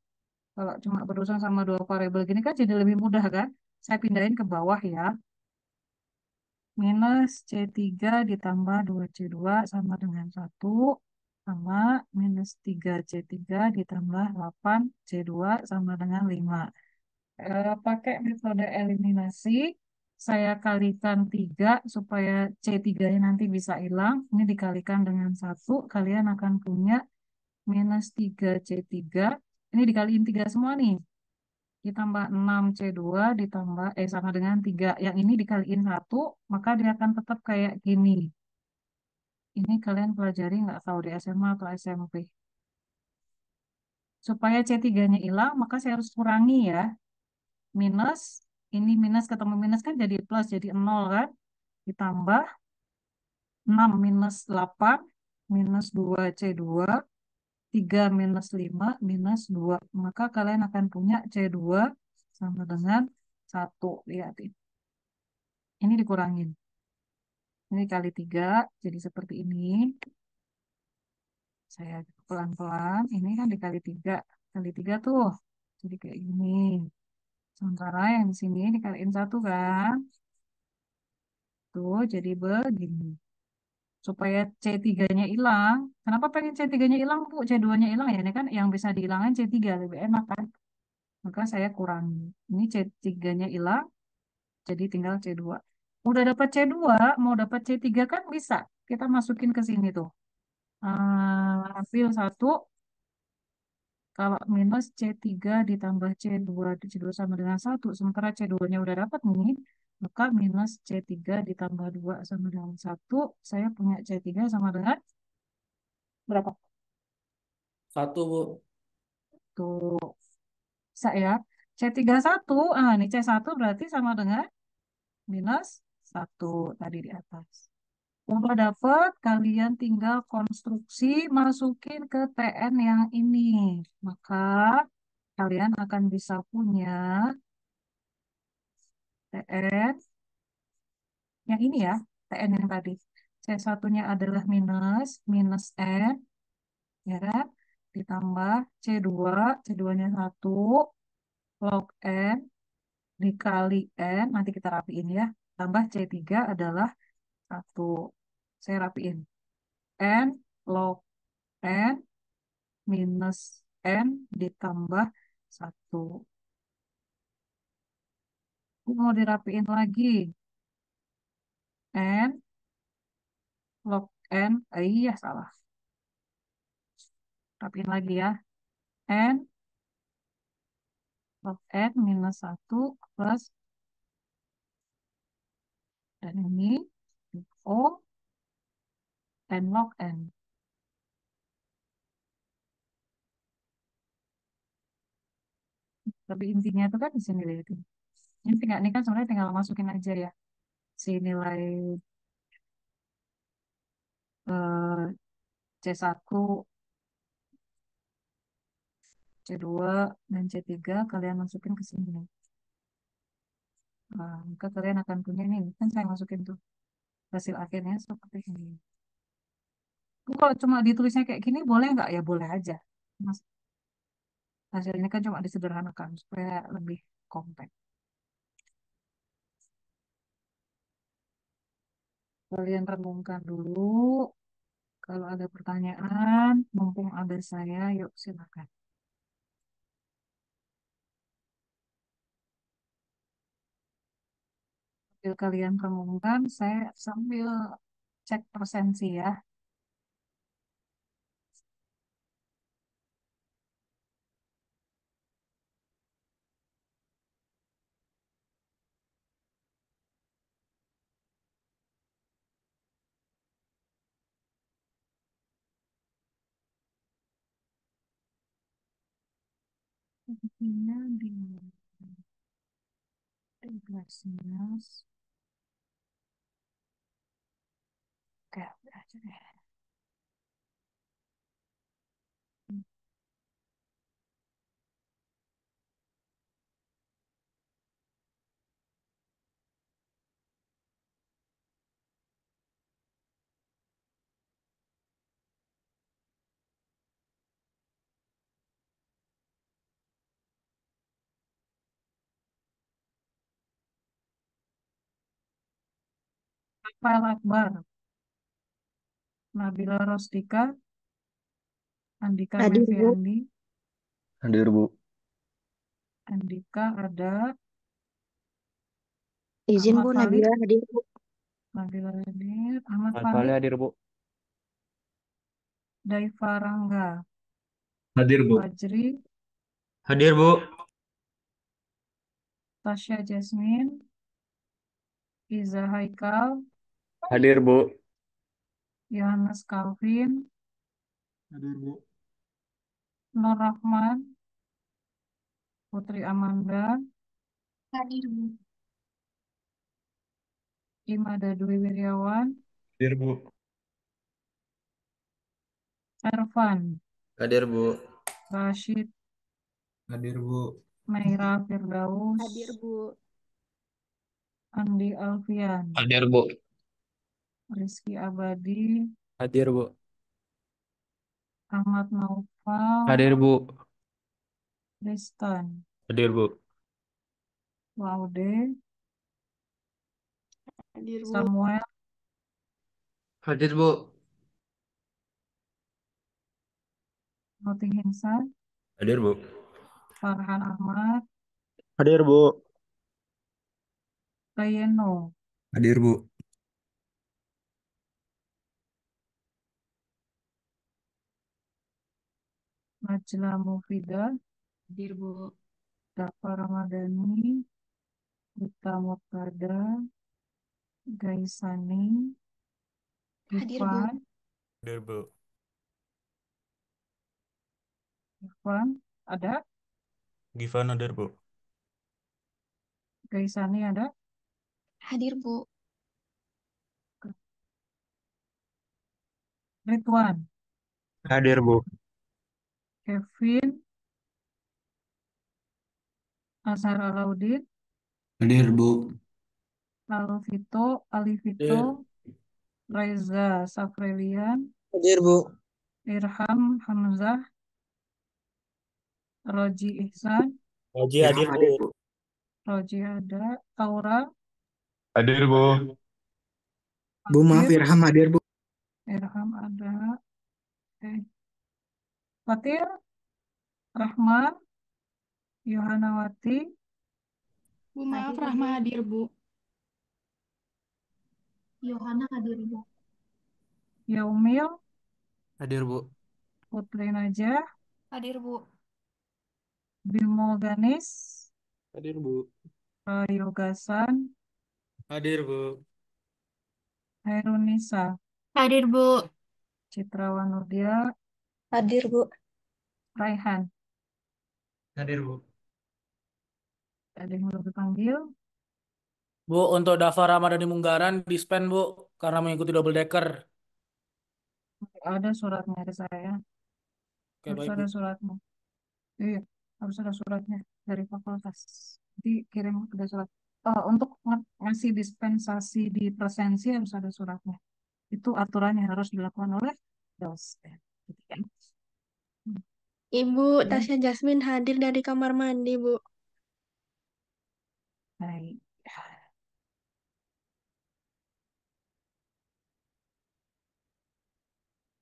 Kalau cuma berurusan sama dua variabel gini kan jadi lebih mudah kan? Saya pindahin ke bawah ya. Minus C3 ditambah 2C2 sama dengan 1. Sama minus 3C3 ditambah 8C2 sama dengan 5. Pakai metode eliminasi. Saya kalikan 3 supaya C3-nya nanti bisa hilang. Ini dikalikan dengan 1. Kalian akan punya minus 3C3. Ini dikaliin 3 semua nih. Ditambah 6C2 ditambah sama dengan 3. Yang ini dikaliin 1, maka dia akan tetap kayak gini. Ini kalian pelajari nggak tahu di SMA atau SMP. Supaya C3-nya hilang, maka saya harus kurangi ya. Minus, ini minus ketemu minus kan jadi plus, jadi 0 kan. Ditambah 6 minus 8, minus 2C2, 3 minus 5, minus 2. Maka kalian akan punya C2 sama dengan 1. Lihat ini. Ini dikurangin. Ini kali 3, jadi seperti ini. Saya pelan-pelan. Ini kan dikali 3. Kali 3 tuh. Jadi kayak gini. Sementara yang di sini dikaliin 1 kan. Tuh, jadi begini. Supaya C3-nya hilang. Kenapa pengen C3-nya hilang, Bu? C2-nya hilang ya. Ini kan yang bisa dihilangin C3. Lebih enak kan. Maka saya kurangi. Ini C3-nya hilang. Jadi tinggal C2. Udah dapat C2, mau dapat C3 kan bisa. Kita masukin ke sini tuh. Ambil 1. Kalau minus C3 ditambah C2, C2 sama dengan 1. Sementara C2-nya udah dapat nih. Maka minus C3 ditambah 2 sama dengan 1. Saya punya C3 sama dengan berapa? 1, Bu. Tuh. Saya C3 1. Ini C1 berarti sama dengan minus 1 tadi di atas. Udah dapat, kalian tinggal konstruksi masukin ke TN yang ini. Maka kalian akan bisa punya TN yang ini ya, TN yang tadi. C1-nya adalah minus, minus N, ya kan? Ditambah C2, C2-nya 1, log N, dikali N, nanti kita rapiin ya. Tambah C3 adalah 1. Saya rapiin. N, log N, minus N ditambah 1. Mau dirapiin lagi. N, log N, iya salah. Rapiin lagi ya. N, log N minus 1 plus, dan ini O, N log N. Tapi intinya itu kan di sini lihat. Ini kan sebenarnya tinggal masukin aja ya. Si nilai C1, C2, dan C3 kalian masukin ke sini. Maka kalian akan punya ini. Kan saya masukin tuh hasil akhirnya seperti ini. Kalau cuma ditulisnya kayak gini boleh nggak? Ya boleh aja. Mas, hasil ini kan cuma disederhanakan supaya lebih kompak. Kalian renungkan dulu. Kalau ada pertanyaan, mumpung ada saya, yuk silakan. Sambil kalian renungkan, saya sambil cek presensi ya. Intinya di 13. Oke, udah aja deh. Rafael Akbar, Nabila Rostika, Andika Hadir, Bu. Meviandi, Hadir, Bu. Andika ada, Izin, Ahmad Bu. Khalid, Nabila hadir, Bu. Nabila hadir, Ahmad Ahmad Khalid, hadir, Bu. Daifa Rangga, Hadir, Bu. Fajri, Hadir, Bu. Tasya Jasmine, Iza Haikal, Hadir, Bu. Yohanes Calvin, Hadir, Bu. Nur Rahman, Putri Amanda, Hadir, Bu. Imada Dwi Wirjawan, Hadir, Bu. Ervan, Hadir, Bu. Rashid, Hadir, Bu. Naira Firdaus, Hadir, Bu. Andi Alfian, Hadir, Bu. Rizky Abadi, Hadir, Bu. Ahmad Naufal, Hadir, Bu. Ristan, Hadir, Bu. Laude, Hadir, Bu. Samuel, Hadir, Bu. Notihinsa, Hadir, Bu. Farhan Ahmad, Hadir, Bu. Rayeno, Hadir, Bu. Najla Mufida, Hadir, Bu. Dafa Ramadhani, Gita Murtada, Gaisani, Hadir, Bu. Irfan, Hadir, Bu. Irfan, ada, Gifan hadir, Bu. Gaisani ada, Hadir, Bu. Ridwan, Hadir, Bu. Kevin, Azhar Alauddin, Hadir, Bu. Alvito, Alivito, Hadir. Reza Safrelian, Hadir, Bu. Irham Hamzah, Roji Ihsan, Haji Irham hadir, hadir, Bu. Bu. Roji ada, Aura, Hadir, Bu. Bu, maaf, Fatir, Irham hadir, Bu. Irham ada, Fatir, Rahman, Yohanawati, Bu, maaf, Rahma hadir, Bu. Yohana hadir, Bu. Yaumil, Hadir, Bu. Putri Najah, Hadir, Bu. Bimo Ganis, Hadir, Bu. Rayo Gasan, Hadir, Bu. Hairunisa, Hadir, Bu. Citra Wanudia, Hadir, Bu. Raihan. Hadir, Bu. Ada yang belum dipanggil? Bu, untuk Dava Ramadhani Munggaran dispen, Bu, karena mengikuti double decker. Ada suratnya dari saya. Oke, Harus baik, Bu. ada suratnya. Iya, harus ada suratnya dari fakultas. Nanti kirim ada surat. Untuk ngasih dispensasi di presensi harus ada suratnya. Itu aturan yang harus dilakukan oleh dosen. Gitu kan. Ibu Ya, Tasya Jasmine hadir dari kamar mandi, Bu. baik.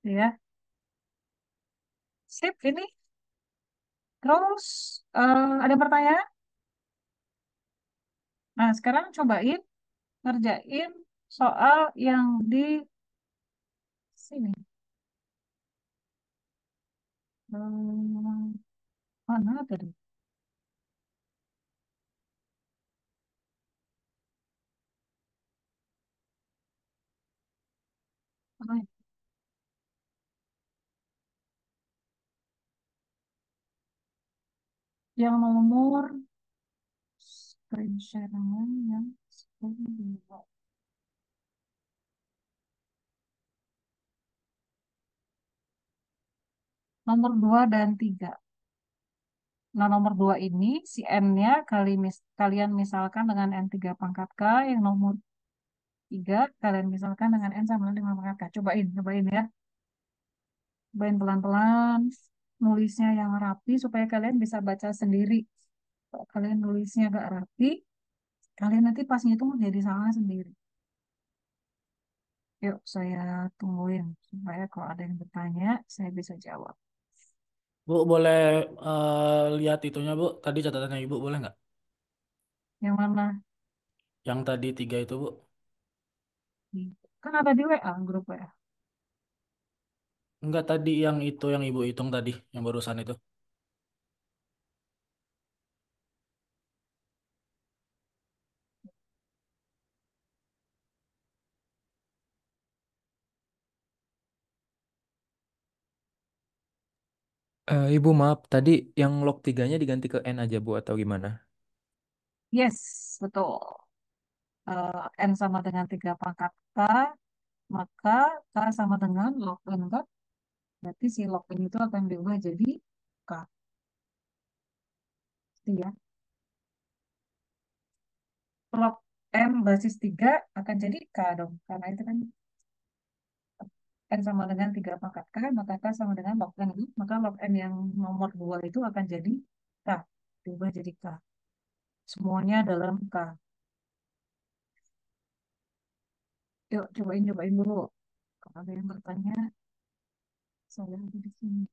Ya, sip ini. Terus ada pertanyaan? Nah, sekarang cobain ngerjain soal yang di sini. Hmm, mana tadi? Apa ya? Yang nomor screen sharing yang 10. Nomor 2 dan 3. Nah, nomor 2 ini si N-nya kalian misalkan dengan N3 pangkat K, yang nomor 3 kalian misalkan dengan N sama 5 pangkat K. Cobain ya. Cobain pelan-pelan, nulisnya yang rapi supaya kalian bisa baca sendiri. Kalau kalian nulisnya gak rapi, kalian nanti pas ngitung jadi salah sendiri. Yuk, saya tungguin supaya kalau ada yang bertanya, saya bisa jawab. Bu, boleh lihat itunya, Bu. Tadi catatannya Ibu, boleh nggak? Yang mana? Yang tadi tiga itu, Bu. Kan ada di WA, grup WA. Enggak tadi yang itu, yang Ibu hitung tadi, yang barusan itu. Ibu maaf, tadi yang log 3-nya diganti ke N aja Bu atau gimana? Yes, betul. N sama dengan 3 pangkat K, maka K sama dengan log N kan? Berarti si log N itu akan diubah jadi K. Pasti ya. Log M basis 3 akan jadi K dong. Karena itu kan N sama dengan 3 pangkat K, maka K sama dengan log N. Maka log N yang nomor 2 itu akan jadi K. Diubah jadi K. Semuanya dalam K. Yuk, cobain dulu. Kalau ada yang bertanya, saya ada di sini.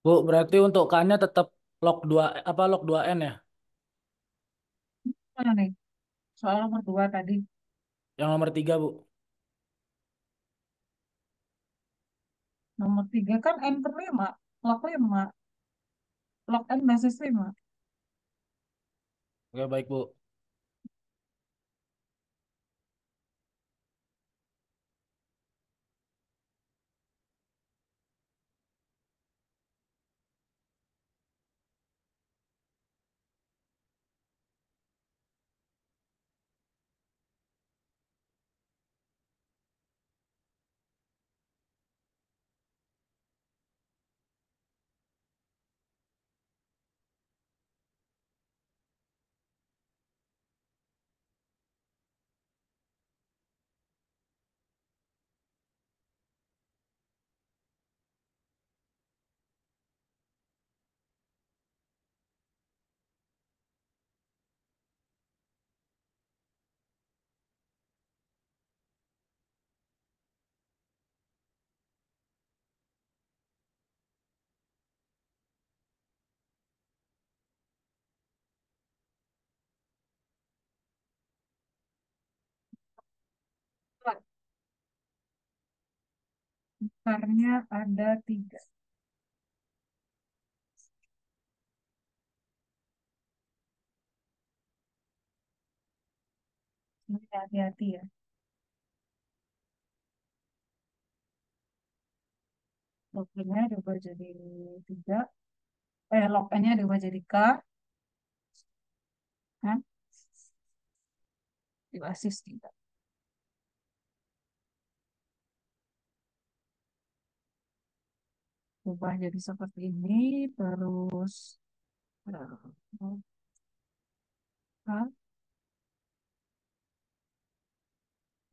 Bu, berarti untuk K-nya tetap log 2 apa log 2N ya? Mana nih? Soal nomor 2 tadi. Yang nomor 3, Bu. Nomor 3 kan N per 5. Log 5. Log N basis 5. Oke, baik, Bu. Akarnya ada 3. Ini hati-hati ya. Log-nya diubah jadi 3. Log-nya diubah jadi K. Kan? Di basis 3. Ubah jadi seperti ini. Terus K.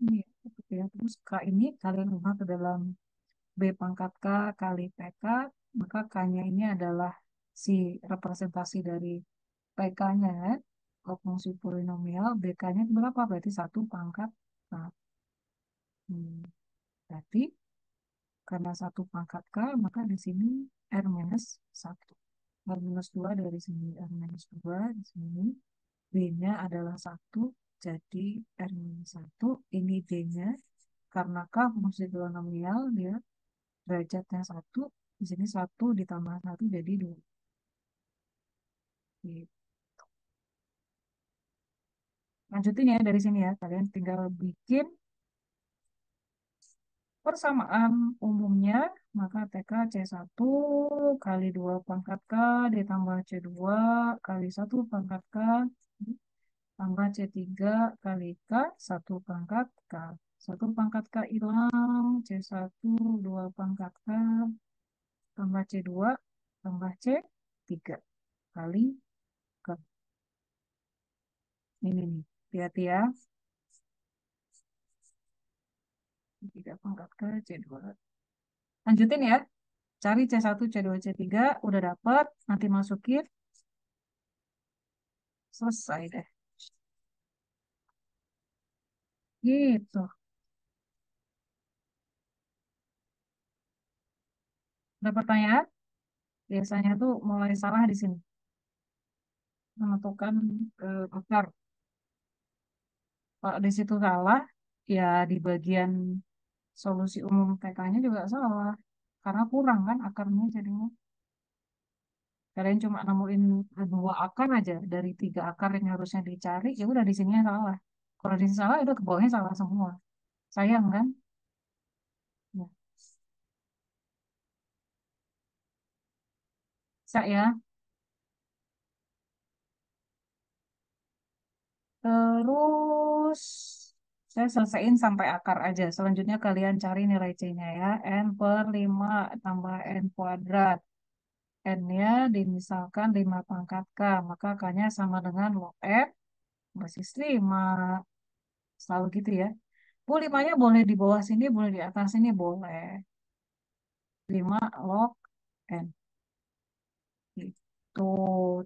Ini gitu ya. Terus K ini kalian ubah ke dalam B pangkat K kali PK. Maka K-nya ini adalah si representasi dari PK-nya. Fungsi polinomial. BK-nya berapa? Berarti 1 pangkat K. Berarti karena 1 pangkat K, maka di sini R minus 1. R minus 2 dari sini, R minus 2 di sini. B-nya adalah 1, jadi R minus 1. Ini D-nya, karena K fungsi polinomial, dia derajatnya 1. Di sini 1 ditambah 1 jadi 2. Gitu. Lanjutin ya dari sini ya. Kalian tinggal bikin persamaan umumnya, maka TK C1 kali 2 pangkat K ditambah C2 kali 1 pangkat K tambah C3 kali K 1 pangkat K. 1 pangkat K hilang, C1 2 pangkat K tambah C2 tambah C3 kali K. Ini nih, hati-hati ya. 3 pangkat K, C2. Lanjutin ya. Cari C1, C2, C3, udah dapat, nanti masukin, selesai deh. Gitu. Ada pertanyaan? Biasanya tuh mulai salah di sini. Menentukan akar. Kalau di situ salah, ya di bagian solusi umum PK-nya juga salah. Karena kurang kan akarnya jadinya. Kalian cuma nemuin 2 akar aja dari 3 akar yang harusnya dicari, ya udah di sini salah. Kalau di sini salah, udah ke bawahnya salah semua. Sayang kan? Ya. Bisa ya. Terus saya selesaiin sampai akar aja. Selanjutnya kalian cari nilai C-nya ya. N per 5 tambah N kuadrat. N-nya dimisalkan 5 pangkat K. Maka K-nya sama dengan log N basis 5. Selalu gitu ya. Bu, 5-nya boleh di bawah sini, boleh di atas sini, boleh. 5 log N. Gitu.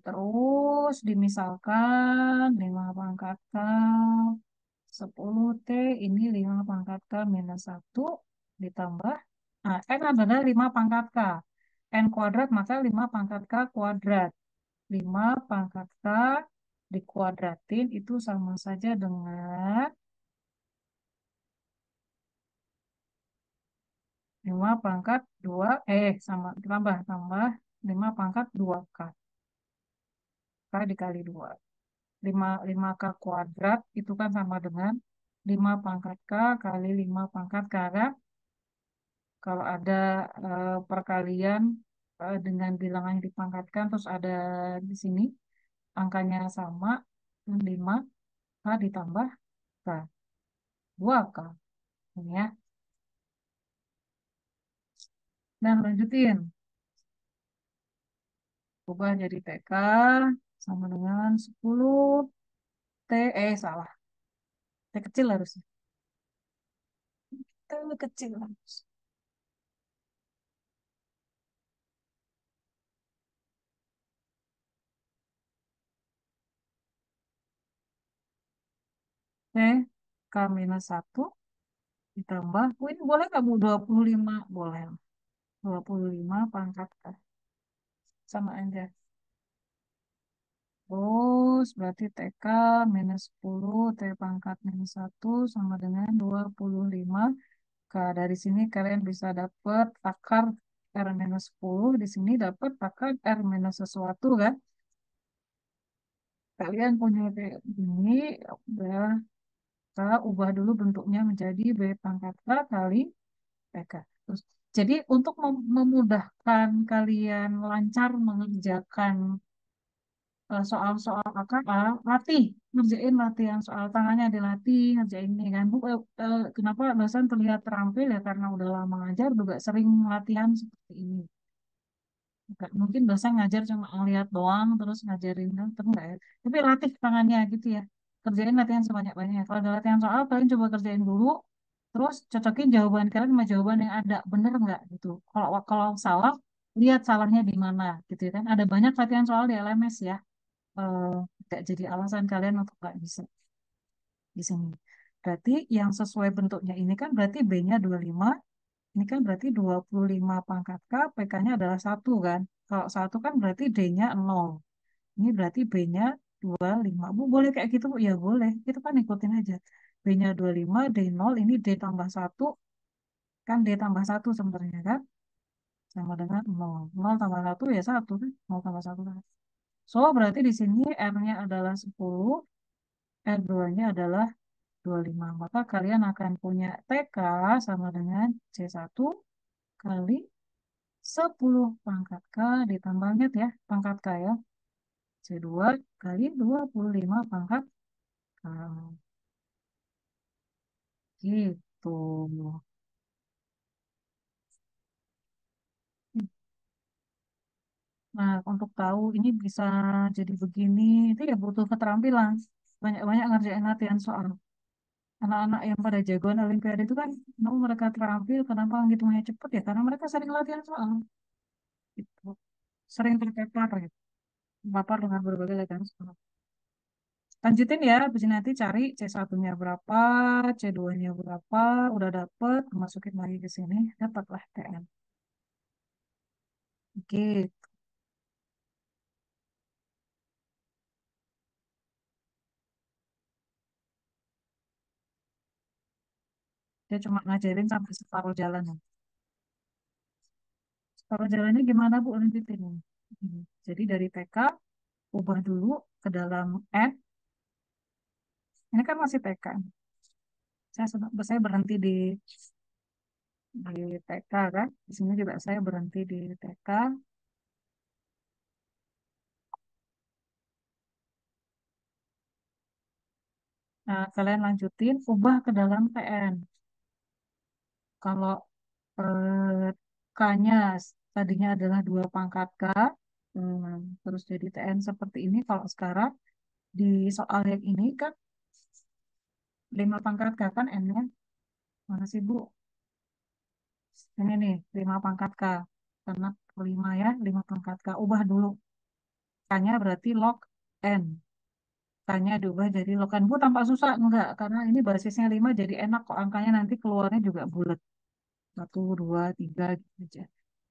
Terus dimisalkan 5 pangkat K 10T ini 5 pangkat K minus 1 ditambah N adalah 5 pangkat K. N kuadrat maka 5 pangkat K kuadrat. 5 pangkat K dikuadratin itu sama saja dengan 5 pangkat 2, sama tambah 5 pangkat 2K. K dikali 2. 5K kuadrat itu kan sama dengan 5 pangkat K kali 5 pangkat K kan? Kalau ada perkalian dengan bilangan yang dipangkatkan, terus ada di sini angkanya sama, 5 K ditambah K, 2K. Ini ya. Dan lanjutin. Ubah jadi TK sama dengan 10 T, salah. T kecil harusnya. T kecil harus. T, K minus 1 ditambah, ini boleh nggak Bu? 25, boleh. 25 pangkat K. Sama aja. Terus berarti TK minus 10, T pangkat minus 1 sama dengan 25. Dari sini kalian bisa dapat akar R minus 10. Di sini dapat akar R minus sesuatu kan. Kalian punya kayak gini, ya udah K, ubah dulu bentuknya menjadi B pangkat K kali PK. Terus, jadi untuk memudahkan kalian lancar mengerjakan soal-soal AKA, latih, ngerjain latihan soal tangannya dilatih, ngerjain ini kan. Kenapa dosen terlihat terampil ya karena udah lama ngajar juga sering latihan seperti ini. Nggak mungkin dosen ngajar cuma ngeliat doang terus ngajarin kan, tapi enggak ya. Tapi latih tangannya gitu ya. Kerjain latihan sebanyak-banyaknya. Kalau ada latihan soal, kalian coba kerjain dulu, terus cocokin jawaban kalian sama jawaban yang ada, bener nggak gitu. Kalau kalau salah, lihat salahnya di mana gitu ya kan. Ada banyak latihan soal di LMS ya. Eh, nggak jadi alasan kalian untuk nggak bisa di sini. Berarti yang sesuai bentuknya ini kan berarti B-nya 25, ini kan berarti 25 pangkat K, PK-nya adalah 1 kan. Kalau 1 kan berarti D-nya 0. Ini berarti B-nya 25. Bu, boleh kayak gitu, Bu? Ya boleh. Itu kan ikutin aja. B-nya 25, D 0, ini D tambah 1, kan D tambah 1 sebenarnya kan. Sama dengan 0. 0 tambah 1 ya 1 kan. 0 tambah 1 kan. So, berarti di sini R-nya adalah 10, R2-nya adalah 25. Maka kalian akan punya TK sama dengan C1 kali 10 pangkat K ditambah ingat ya, pangkat K ya. C2 kali 25 pangkat K. Gitu. Nah, untuk tahu ini bisa jadi begini, itu ya butuh keterampilan. Banyak-banyak ngerjain latihan soal. Anak-anak yang pada jagoan Olimpiade itu kan, kenapa mereka terampil, kenapa ngitungnya cepet ya, karena mereka sering latihan soal. Gitu. Sering terpapar gitu. Terpapar dengan berbagai latihan soal. Lanjutin ya, habis ini nanti cari C1-nya berapa, C2-nya berapa, udah dapet, masukin lagi ke sini, dapatlah TN. Oke, dia cuma ngajarin sampai separuh jalan. Separuh jalannya gimana Bu? Lanjutin. Jadi dari TK, ubah dulu ke dalam N. Ini kan masih TK. Saya berhenti di TK kan. Di sini juga saya berhenti di TK. Nah, kalian lanjutin, ubah ke dalam TN. Kalau K-nya tadinya adalah 2 pangkat K, terus jadi TN seperti ini. Kalau sekarang di soal yang ini kan 5 pangkat K kan N-nya. Mana sih Bu? Ini nih 5 pangkat K. Karena 5 ya, 5 pangkat K. Ubah dulu. K-nya berarti log N. K-nya diubah jadi log N. Bu, tampak susah? Enggak, karena ini basisnya 5 jadi enak kok. Angkanya nanti keluarnya juga bulat. 1, 2, 3 gitu aja.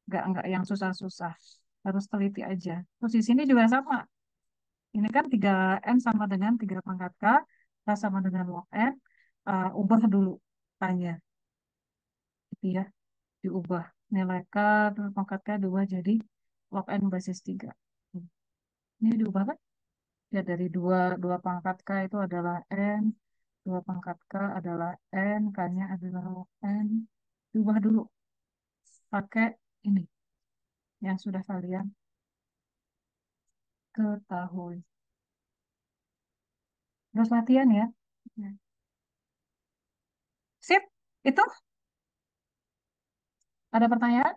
Enggak yang susah-susah. Harus teliti aja. Terus di sini juga sama. Ini kan 3N sama dengan 3 pangkat K. K sama dengan log N. Ubah dulu K-nya. Gitu ya. Diubah. Nilai K, terus pangkat K diubah jadi log N basis 3. Ini diubah kan? Ya dari dua pangkat K itu adalah N. 2 pangkat K adalah N. K-nya adalah log N. Diubah dulu. Pakai ini. Yang sudah kalian ketahui. Terus latihan ya. Sip. Itu ada pertanyaan?